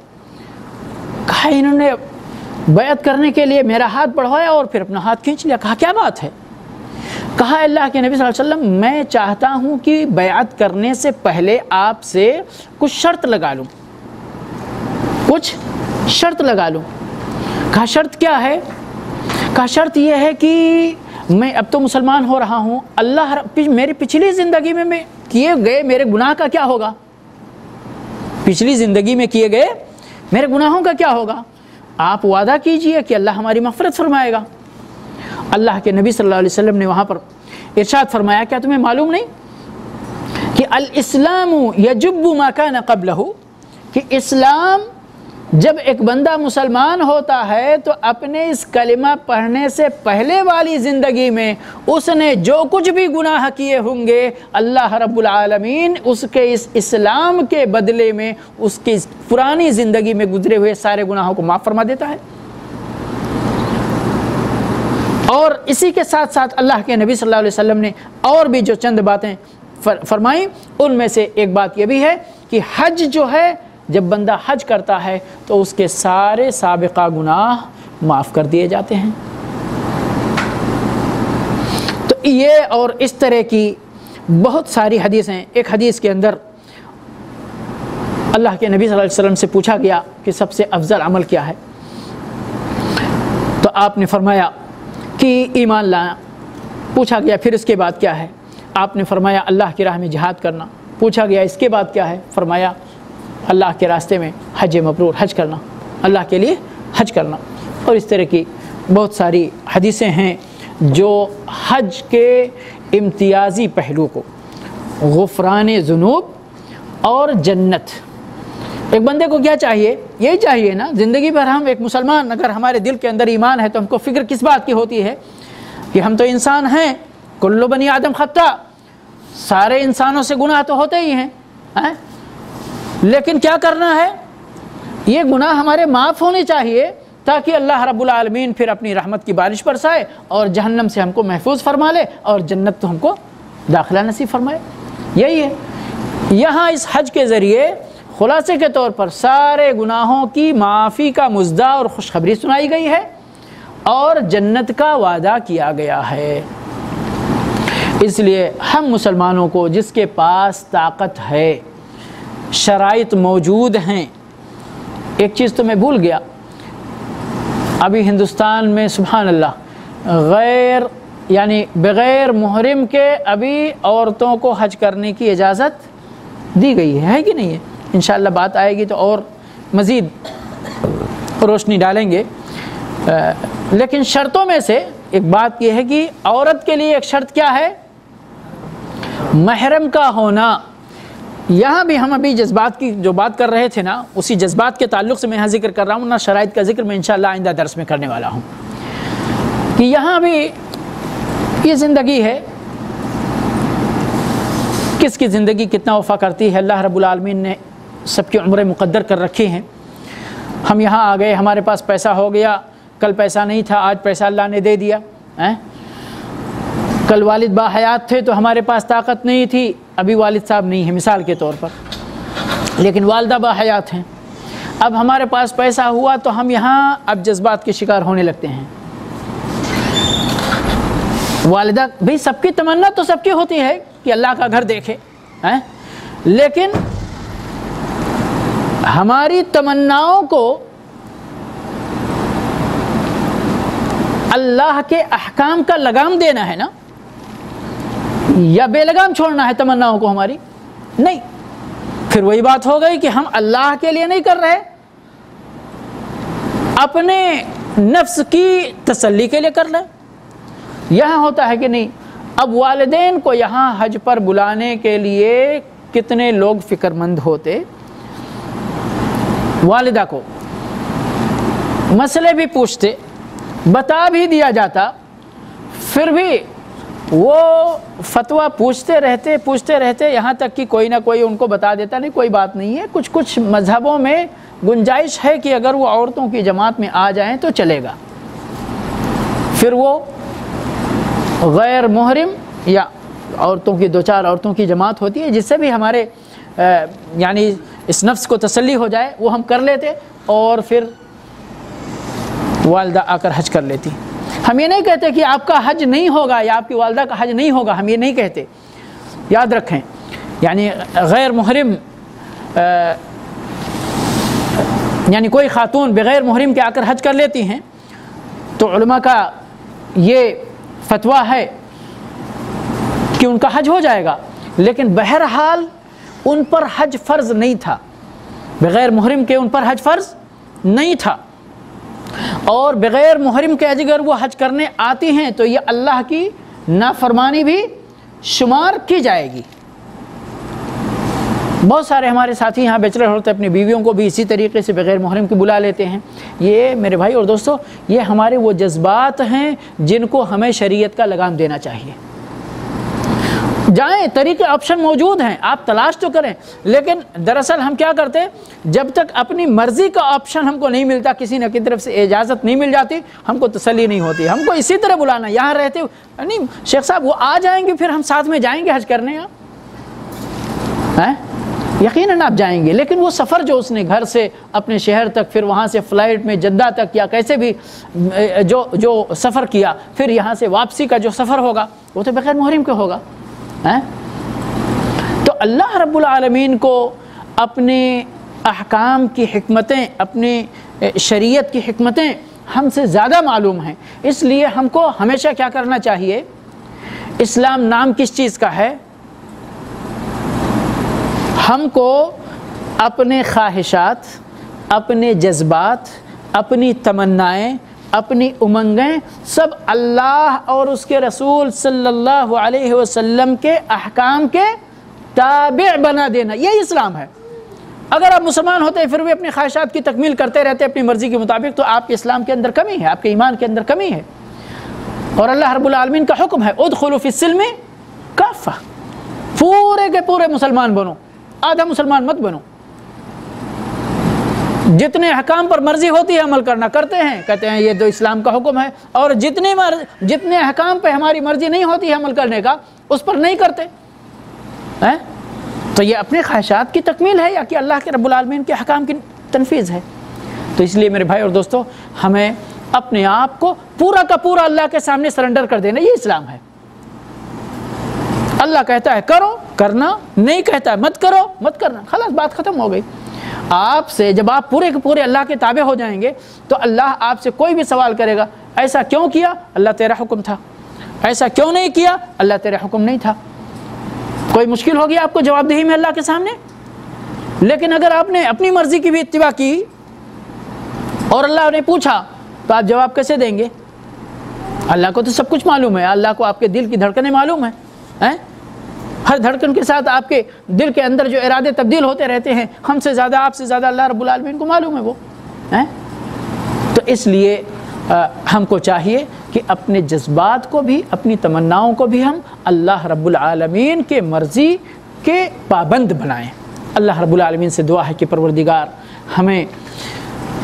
Speaker 2: کہا انہوں نے بیعت کرنے کے لیے میرا ہاتھ بڑھوایا اور پھر اپنا ہاتھ کھینچ لیا۔ کہا کیا بات ہے؟ کہا اللہ کے نبی صلی اللہ علیہ وسلم میں چاہتا ہوں کہ بیعت کرنے سے پہلے آپ سے کچھ شرط لگا لوں، کچھ شرط لگا لوں۔ کہا شرط کیا ہے؟ کہا شرط یہ ہے کہ میں اب تو مسلمان ہو رہا ہوں، اللہ میری پچھلی زندگی میں کیے گئے میرے گناہ کا کیا ہوگا؟ پچھلی زندگی میں کیے گئے میرے گناہوں کا کیا ہوگا؟ آپ وعدہ کیجئے کہ اللہ ہماری مغفرت فرمائے گا۔ اللہ کے نبی صلی اللہ علیہ وسلم نے وہاں پر ارشاد فرمایا، کیا تمہیں معلوم نہیں کہ الاسلام یجب ما کان قبلہ، کہ اسلام جب ایک بندہ مسلمان ہوتا ہے تو اپنے اس کلمہ پڑھنے سے پہلے والی زندگی میں اس نے جو کچھ بھی گناہ کیے ہوں گے اللہ رب العالمین اس کے اس اسلام کے بدلے میں اس کی پرانی زندگی میں گزرے ہوئے سارے گناہوں کو معاف فرما دیتا ہے۔ اور اسی کے ساتھ ساتھ اللہ کے نبی صلی اللہ علیہ وسلم نے اور بھی جو چند باتیں فرمائیں، ان میں سے ایک بات یہ بھی ہے کہ حج جو ہے، جب بندہ حج کرتا ہے تو اس کے سارے سابقہ گناہ معاف کر دیے جاتے ہیں۔ تو یہ اور اس طرح کی بہت ساری حدیثیں، ایک حدیث کے اندر اللہ کے نبی صلی اللہ علیہ وسلم سے پوچھا گیا کہ سب سے افضل عمل کیا ہے، تو آپ نے فرمایا کہ ایمان لانا۔ پوچھا گیا پھر اس کے بعد کیا ہے؟ آپ نے فرمایا اللہ کی راہ میں جہاد کرنا۔ پوچھا گیا اس کے بعد کیا ہے؟ فرمایا اللہ کے راستے میں حج مبرور، حج کرنا، اللہ کے لیے حج کرنا۔ اور اس طرح کی بہت ساری حدیثیں ہیں جو حج کے امتیازی پہلو کو، غفران ذنوب اور جنت، ایک بندے کو کیا چاہیے؟ یہی چاہیے نا زندگی بھر ہم ایک مسلمان، اگر ہمارے دل کے اندر ایمان ہے تو ہم کو فکر کس بات کی ہوتی ہے کہ ہم تو انسان ہیں، کل بنی آدم خطا، سارے انسانوں سے گناہ تو ہوتے ہی ہیں، لیکن کیا کرنا ہے؟ یہ گناہ ہمارے معاف ہونے چاہیے تاکہ اللہ رب العالمین پھر اپنی رحمت کی بارش برسائے اور جہنم سے ہم کو محفوظ فرما لے اور جنت تو ہم کو داخلہ نصیب فرمائے۔ یہی ہے یہاں اس حج کے ذریعے خلاصے کے طور پر سارے گناہوں کی معافی کا مژدہ اور خوشخبری سنائی گئی ہے اور جنت کا وعدہ کیا گیا ہے۔ اس لیے ہم مسلمانوں کو جس کے پاس طاقت ہے، شرائط موجود ہیں، ایک چیز تو میں بھول گیا، ابھی ہندوستان میں سبحان اللہ بغیر محرم کے ابھی عورتوں کو حج کرنے کی اجازت دی گئی ہے کہ نہیں ہے؟ انشاءاللہ بات آئے گی تو اور مزید روشنی ڈالیں گے، لیکن شرطوں میں سے ایک بات یہ ہے کہ عورت کے لیے ایک شرط کیا ہے؟ محرم کا ہونا۔ یہاں بھی ہم ابھی جذبات کی جو بات کر رہے تھے نا، اسی جذبات کے تعلق سے میں یہاں ذکر کر رہا ہوں، نہ شرائط کا ذکر میں انشاءاللہ آئندہ درس میں کرنے والا ہوں، کہ یہاں بھی یہ زندگی ہے، کس کی زندگی کتنا وفا کرتی ہے، اللہ رب العالمین نے سب کی عمریں مقدر کر رکھی ہیں۔ ہم یہاں آ گئے، ہمارے پاس پیسہ ہو گیا، کل پیسہ نہیں تھا، آج پیسہ اللہ نے دے دیا۔ کل والد با حیات تھے تو ہمارے پاس طاقت نہیں تھی، ابھی والد صاحب نہیں ہیں مثال کے طور پر، لیکن والدہ با حیات ہیں۔ اب ہمارے پاس پیسہ ہوا تو ہم یہاں اب جذبات کے شکار ہونے لگتے ہیں۔ والدہ بھئی سب کی تمنا تو سب کی ہوتی ہے کہ اللہ کا گھر دیکھے، لیکن ہماری تمناؤں کو اللہ کے احکام کا لگام دینا ہے نا، یا بے لگام چھوڑنا ہے تمناؤں کو ہماری؟ نہیں، پھر وہی بات ہو گئی کہ ہم اللہ کے لیے نہیں کر رہے، اپنے نفس کی تسلی کے لیے کر رہے۔ یہاں ہوتا ہے کہ نہیں، اب والدین کو یہاں حج پر بلانے کے لیے کتنے لوگ فکر مند ہوتے، والدہ کو مسئلے بھی پوچھتے، بتا بھی دیا جاتا، پھر بھی وہ فتویٰ پوچھتے رہتے یہاں تک کہ کوئی نہ کوئی ان کو بتا دیتا نہیں کوئی بات نہیں ہے، کچھ مذہبوں میں گنجائش ہے کہ اگر وہ عورتوں کی جماعت میں آ جائیں تو چلے گا، پھر وہ غیر محرم یا عورتوں کی 2-4 عورتوں کی جماعت ہوتی ہے جس سے بھی ہمارے یعنی اس نفس کو تسلی ہو جائے، وہ ہم کر لیتے اور پھر والدہ آ کر حج کر لیتی۔ ہم یہ نہیں کہتے کہ آپ کا حج نہیں ہوگا یا آپ کی والدہ کا حج نہیں ہوگا، ہم یہ نہیں کہتے، یاد رکھیں۔ یعنی غیر محرم یعنی کوئی خاتون بغیر محرم کے آ کر حج کر لیتی ہیں تو علماء کا یہ فتویٰ ہے کہ ان کا حج ہو جائے گا، لیکن بہرحال ان پر حج فرض نہیں تھا، بغیر محرم کے ان پر حج فرض نہیں تھا، اور بغیر محرم کے اگر وہ حج کرنے آتی ہیں تو یہ اللہ کی نافرمانی بھی شمار کی جائے گی۔ بہت سارے ہمارے ساتھی یہاں بیچلر ہوتے اپنی بیویوں کو بھی اسی طریقے سے بغیر محرم کے بلا لیتے ہیں۔ یہ میرے بھائی اور دوستو، یہ ہمارے وہ جذبات ہیں جن کو ہمیں شریعت کا لگام دینا چاہیے۔ جائیں، طریقے آپشن موجود ہیں، آپ تلاش تو کریں، لیکن دراصل ہم کیا کرتے ہیں، جب تک اپنی مرضی کا آپشن ہم کو نہیں ملتا، کسی نہ کسی طرف سے اجازت نہیں مل جاتی، ہم کو تسلی نہیں ہوتی، ہم کو اسی طرح بلانا یہاں رہتے نہیں شیخ صاحب وہ آ جائیں گے پھر ہم ساتھ میں جائیں گے حج کرنے، یقیناً آپ جائیں گے، لیکن وہ سفر جو اس نے گھر سے اپنے شہر تک، پھر وہاں سے فلائٹ میں جدہ تک یا کیسے بھی جو سفر کیا، پھر یہاں سے واپسی کا جو سفر ہوگا وہ تو بغیر محرم کے ہوگا۔ تو اللہ رب العالمین کو اپنے احکام کی حکمتیں، اپنی شریعت کی حکمتیں ہم سے زیادہ معلوم ہیں، اس لیے ہم کو ہمیشہ کیا کرنا چاہیے، اسلام نام کس چیز کا ہے، ہم کو اپنے خواہشات، اپنے جذبات، اپنی تمنائیں، اپنی امنگیں سب اللہ اور اس کے رسول صلی اللہ علیہ وسلم کے احکام کے تابع بنا دینا، یہ اسلام ہے۔ اگر آپ مسلمان ہوتے پھر بھی اپنی خواہشات کی تکمیل کرتے رہتے اپنی مرضی کے مطابق، تو آپ کے اسلام کے اندر کمی ہے، آپ کے ایمان کے اندر کمی ہے۔ اور اللہ رب العالمین کا حکم ہے ادخلوا فی السلم کافہ، پورے کے پورے مسلمان بنو، آدھا مسلمان مت بنو۔ جتنے احکام پر مرضی ہوتی ہے عمل کرنا کرتے ہیں، کہتے ہیں یہ تو اسلام کا حکم ہے، اور جتنے احکام پہ ہماری مرضی نہیں ہوتی ہے عمل کرنے کا اس پر نہیں کرتے، تو یہ اپنے خواہشات کی تکمیل ہے یا کہ اللہ کے رب العالمین کے احکام کی تنفیذ ہے؟ تو اس لیے میرے بھائی اور دوستو، ہمیں اپنے آپ کو پورا کا پورا اللہ کے سامنے سرنڈر کر دینا، یہ اسلام ہے۔ اللہ کہتا ہے کرو، کرنا، نہیں کہتا ہے مت کرو، مت کرنا، خلاص بات ختم ہو گئی۔ آپ سے جب آپ پورے کے پورے اللہ کے تابع ہو جائیں گے تو اللہ آپ سے کوئی بھی سوال کرے گا، ایسا کیوں کیا؟ اللہ تیرا حکم تھا۔ ایسا کیوں نہیں کیا؟ اللہ تیرا حکم نہیں تھا۔ کوئی مشکل ہوگی آپ کو جواب دہی میں اللہ کے سامنے؟ لیکن اگر آپ نے اپنی مرضی کی بھی اتباع کی اور اللہ نے پوچھا تو آپ جواب کیسے دیں گے؟ اللہ کو تو سب کچھ معلوم ہے، اللہ کو آپ کے دل کی دھڑکنیں معلوم ہیں، ہر دھڑکن کے ساتھ آپ کے دل کے اندر جو ارادے تبدیل ہوتے رہتے ہیں، ہم سے زیادہ آپ سے زیادہ اللہ رب العالمین کو معلوم ہے وہ۔ تو اس لیے ہم کو چاہیے کہ اپنے جذبات کو بھی، اپنی تمناؤں کو بھی ہم اللہ رب العالمین کے مرضی کے پابند بنائیں۔ اللہ رب العالمین سے دعا ہے کہ پروردگار ہمیں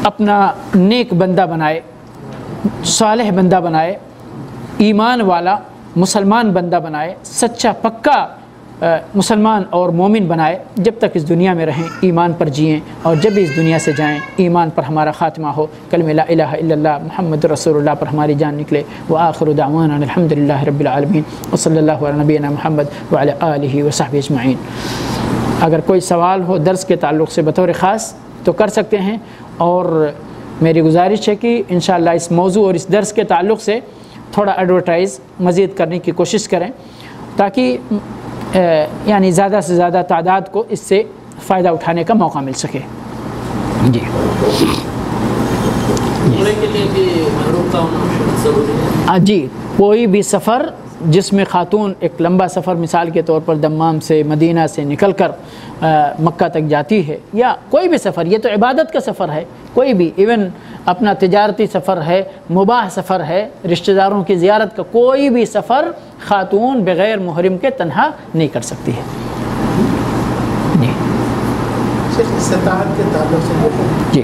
Speaker 2: اپنا نیک بندہ بنائے، صالح بندہ بنائے، ایمان والا مسلمان بندہ بنائے، سچا پکا مسلمان اور مومن بنائے، جب تک اس دنیا میں رہیں ایمان پر جئیں، اور جب اس دنیا سے جائیں ایمان پر ہمارا خاتمہ ہو، کلمہ لا الہ الا اللہ محمد رسول اللہ پر ہماری جان نکلے۔ وآخر دعوانا الحمدللہ رب العالمین وصلی اللہ علی نبینا محمد وعلی آلہ وصحبہ اجمعین۔ اگر کوئی سوال ہو درس کے تعلق سے بطور خاص تو کر سکتے ہیں، اور میری گزارش ہے کہ انشاءاللہ اس موضوع اور اس درس کے تعلق سے تھوڑا ایڈورٹائز مزید کرنے کی کوشش کریں، تاکہ یعنی زیادہ سے زیادہ تعداد کو اس سے فائدہ اٹھانے کا موقع مل سکے۔ جی
Speaker 3: عمرے کے لیے بھی محروم کا ہونا ضروری ہے؟
Speaker 2: جی، کوئی بھی سفر جس میں خاتون ایک لمبا سفر مثال کے طور پر دمام سے مدینہ سے نکل کر مکہ تک جاتی ہے، یا کوئی بھی سفر، یہ تو عبادت کا سفر ہے، کوئی بھی ایون اپنا تجارتی سفر ہے، مباح سفر ہے، رشتہ داروں کی زیارت کا کوئی بھی سفر خاتون بغیر محرم کے تنہا نہیں کر سکتی ہے۔ جی
Speaker 3: استطاعت کے تعلق سے
Speaker 2: جی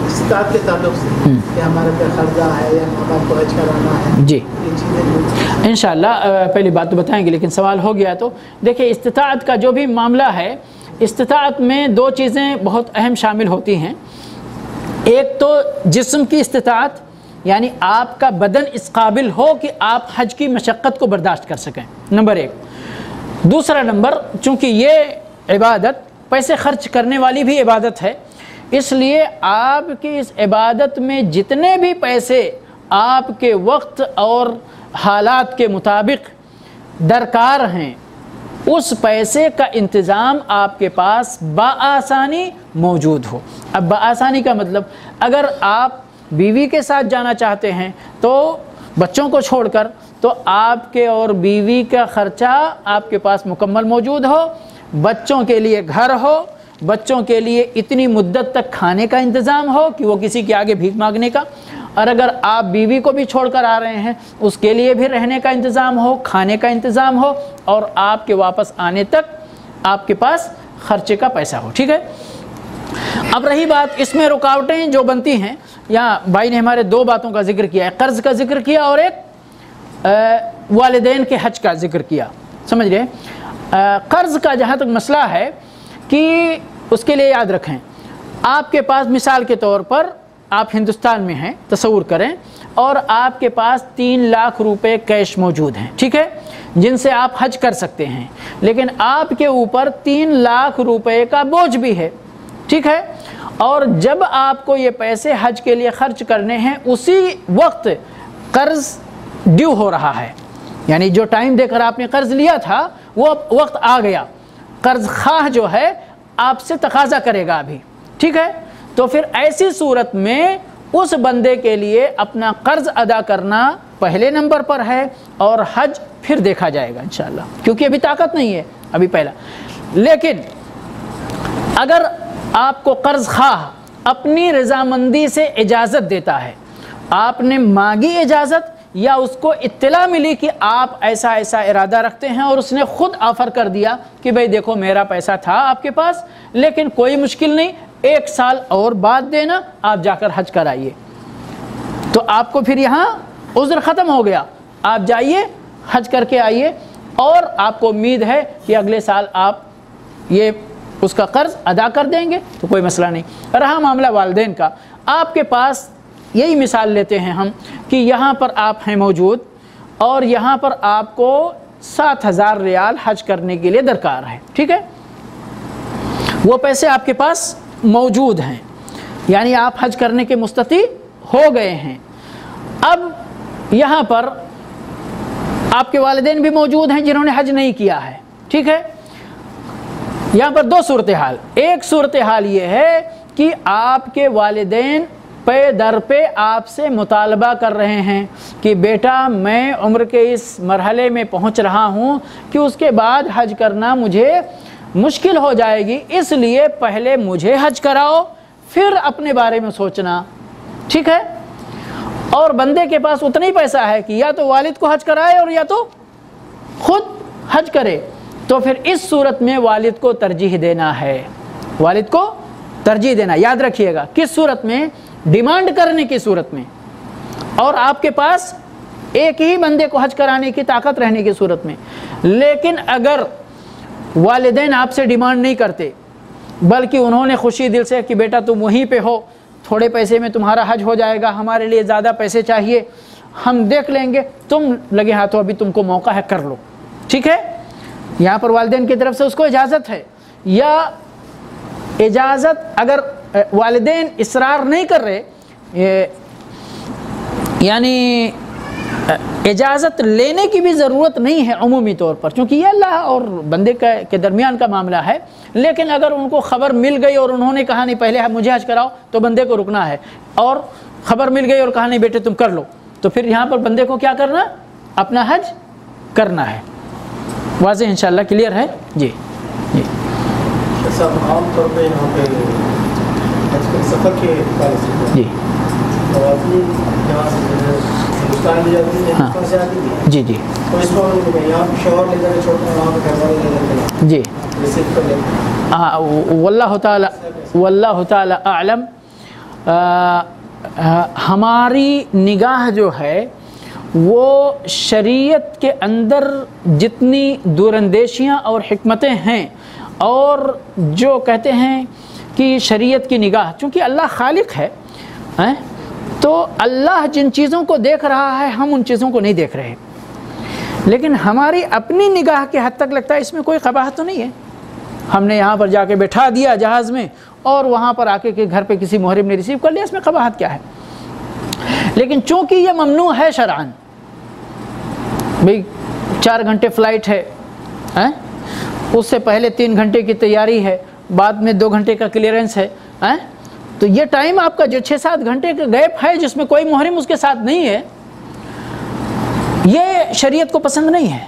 Speaker 3: استطاعت کے تعلق سے کہ ہمارے پہ قرضہ ہے یا ماں باپ کو حج کرانا ہے،
Speaker 2: جی
Speaker 3: یہ چیزیں
Speaker 2: انشاءاللہ پہلی بات تو بتائیں گے، لیکن سوال ہو گیا تو دیکھیں استطاعت کا جو بھی معاملہ ہے، استطاعت میں دو چیزیں بہت اہم شامل ہوتی ہیں۔ ایک تو جسم کی استطاعت، یعنی آپ کا بدن اس قابل ہو کہ آپ حج کی مشقت کو برداشت کر سکیں، نمبر ایک۔ دوسرا نمبر، چونکہ یہ عبادت پیسے خرچ کرنے والی بھی عبادت ہے، اس لیے آپ کی اس عبادت میں جتنے بھی پیسے آپ کے وقت اور حالات کے مطابق درکار ہیں، اس پیسے کا انتظام آپ کے پاس بآسانی موجود ہو۔ اب بآسانی کا مطلب، اگر آپ بیوی کے ساتھ جانا چاہتے ہیں تو بچوں کو چھوڑ کر، تو آپ کے اور بیوی کا خرچہ آپ کے پاس مکمل موجود ہو، بچوں کے لیے گھر ہو، بچوں کے لیے اتنی مدت تک کھانے کا انتظام ہو کہ وہ کسی کے آگے بھیک مانگنے کا، اور اگر آپ بیوی کو بھی چھوڑ کر آ رہے ہیں اس کے لیے بھی رہنے کا انتظام ہو، کھانے کا انتظام ہو، اور آپ کے واپس آنے تک آپ کے پاس خرچے کا پیسہ ہو، ٹھیک ہے۔ اب رہی بات اس میں رکاوٹیں جو بنتی ہیں، یہاں بھائی نے ہمارے دو باتوں کا ذکر کیا ہے، قرض کا ذکر کیا اور ایک والدین کے حج کا ذکر کیا، سمجھ رہے ہیں۔ قرض کا جہاں تک مسئلہ ہے کہ اس کے لیے یاد رکھیں، آپ کے پاس مثال کے طور پر آپ ہندوستان میں ہیں، تصور کریں، اور آپ کے پاس 3 لاکھ روپے کیش موجود ہیں، ٹھیک ہے، جن سے آپ حج کر سکتے ہیں، لیکن آپ کے اوپر 3 لاکھ روپے کا بوجھ بھی ہے، ٹھیک ہے، اور جب آپ کو یہ پیسے حج کے لیے خرچ کرنے ہیں اسی وقت قرض ڈیو ہو رہا ہے، یعنی جو ٹائم دے کر آپ نے قرض لیا تھا وہ وقت آ گیا، قرض خواہ جو ہے آپ سے تقاضا کرے گا ابھی، ٹھیک ہے، تو پھر ایسی صورت میں اس بندے کے لیے اپنا قرض ادا کرنا پہلے نمبر پر ہے، اور حج پھر دیکھا جائے گا انشاءاللہ، کیونکہ ابھی طاقت نہیں ہے، ابھی پہلا۔ لیکن اگر آپ کو قرض خواہ اپنی رضامندی سے اجازت دیتا ہے، آپ نے مانگی اجازت یا اس کو اطلاع ملی کہ آپ ایسا ایسا ارادہ رکھتے ہیں، اور اس نے خود آفر کر دیا کہ بھئی دیکھو میرا پیسہ تھا آپ کے پاس، لیکن کوئی مشکل نہیں، 1 سال اور بعد دینا، آپ جا کر حج کرائیے، تو آپ کو پھر یہاں عذر ختم ہو گیا، آپ جائیے حج کر کے آئیے، اور آپ کو امید ہے کہ اگلے سال آپ یہ اس کا قرض ادا کر دیں گے، تو کوئی مسئلہ نہیں۔ رہا معاملہ والدین کا، آپ کے پاس یہی مثال لیتے ہیں ہم کہ یہاں پر آپ ہیں موجود، اور یہاں پر آپ کو 7,000 ریال حج کرنے کے لیے درکار ہے، ٹھیک ہے، وہ پیسے آپ کے پاس موجود ہیں، یعنی آپ حج کرنے کے مستطیع ہو گئے ہیں۔ اب یہاں پر آپ کے والدین بھی موجود ہیں جنہوں نے حج نہیں کیا ہے، ٹھیک ہے، یہاں پر 2 صورتحال، ایک صورتحال یہ ہے کہ آپ کے والدین پے در پہ آپ سے مطالبہ کر رہے ہیں کہ بیٹا میں عمر کے اس مرحلے میں پہنچ رہا ہوں کہ اس کے بعد حج کرنا مجھے مشکل ہو جائے گی، اس لیے پہلے مجھے حج کراؤ پھر اپنے بارے میں سوچنا، ٹھیک ہے، اور بندے کے پاس اتنا ہی پیسہ ہے کہ یا تو والد کو حج کرائے اور یا تو خود حج کرے، تو پھر اس صورت میں والد کو ترجیح دینا ہے، والد کو ترجیح دینا، یاد رکھیے گا، کس صورت میں؟ ڈیمانڈ کرنے کی صورت میں، اور آپ کے پاس ایک ہی بندے کو حج کرانے کی طاقت رہنے کی صورت میں۔ لیکن اگر والدین آپ سے ڈیمانڈ نہیں کرتے، بلکہ انہوں نے خوشی دل سے کہ بیٹا تم وہیں پہ ہو، تھوڑے پیسے میں تمہارا حج ہو جائے گا، ہمارے لیے زیادہ پیسے چاہیے، ہم دیکھ لیں گے، تم لگے ہاتھوں ابھی تم کو موقع ہے کر لو، ٹھیک ہے، یہاں پر والدین کی طرف سے اس کو اجازت ہے، یا اجازت اگر والدین اصرار نہیں کر رہے، یعنی اجازت لینے کی بھی ضرورت نہیں ہے عمومی طور پر، چونکہ یہ اللہ اور بندے کے درمیان کا معاملہ ہے، لیکن اگر ان کو خبر مل گئی اور انہوں نے کہا نہیں پہلے مجھے حج کراؤ، تو بندے کو رکنا ہے، اور خبر مل گئی اور کہا نہیں بیٹے تم کر لو، تو پھر یہاں پر بندے کو کیا کرنا؟ اپنا حج کرنا ہے. واضح انشاءاللہ کلیئر ہے جی. جی
Speaker 3: سب عام طور پہ یہاں پہ سفر کے تعلق سے
Speaker 2: جی
Speaker 3: خواتین یہاں سے ہندوستان لے جاتی ہیں، ہندوستان سے آتی ہیں
Speaker 2: جی جی
Speaker 3: تو اس کو یہاں پہ شوہر لے جانے چھوڑتے ہیں، وہاں پہ گھر والے لے جاتے ہیں
Speaker 2: جی.
Speaker 3: ریسیو کر لیتے ہیں.
Speaker 2: واللہ تعالی اعلم. ہماری نگاہ جو ہے وہ شریعت کے اندر جتنی دور اندیشیاں اور حکمتیں ہیں، اور جو کہتے ہیں کہ شریعت کی نگاہ، چونکہ اللہ خالق ہے تو اللہ جن چیزوں کو دیکھ رہا ہے ہم ان چیزوں کو نہیں دیکھ رہے، لیکن ہماری اپنی نگاہ کے حد تک لگتا ہے اس میں کوئی قباحت تو نہیں ہے. ہم نے یہاں پر جا کے بٹھا دیا جہاز میں اور وہاں پر آ کے گھر پہ کسی محرم نے ریسیو کر لیا، اس میں قباحت کیا ہے؟ لیکن چونکہ یہ ممنوع ہے شرعاً، بھئی 4 گھنٹے فلائٹ ہے، اس سے پہلے 3 گھنٹے کی تیاری ہے، بعد میں 2 گھنٹے کا کلیئرنس ہے، تو یہ ٹائم آپ کا جو 6-7 گھنٹے کا گیپ ہے جس میں کوئی محرم اس کے ساتھ نہیں ہے، یہ شریعت کو پسند نہیں ہے.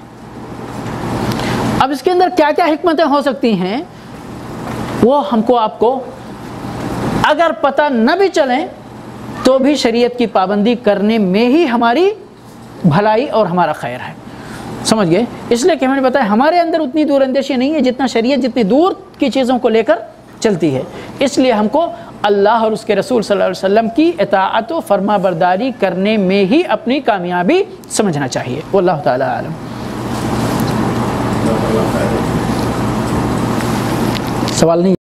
Speaker 2: اب اس کے اندر کیا کیا حکمتیں ہو سکتی ہیں وہ ہم کو آپ کو اگر پتہ نہ بھی چلیں تو بھی شریعت کی پابندی کرنے میں ہی ہماری بھلائی اور ہمارا خیر ہے. سمجھ گئے؟ اس لیے کہ ہم نے بتایا ہمارے اندر اتنی دور اندیشی نہیں ہے جتنا شریعت جتنی دور کی چیزوں کو لے کر چلتی ہے. اس لیے ہم کو اللہ اور اس کے رسول صلی اللہ علیہ وسلم کی اطاعت و فرما برداری کرنے میں ہی اپنی کامیابی سمجھنا چاہیے. واللہ تعالی عالم. سوال نہیں.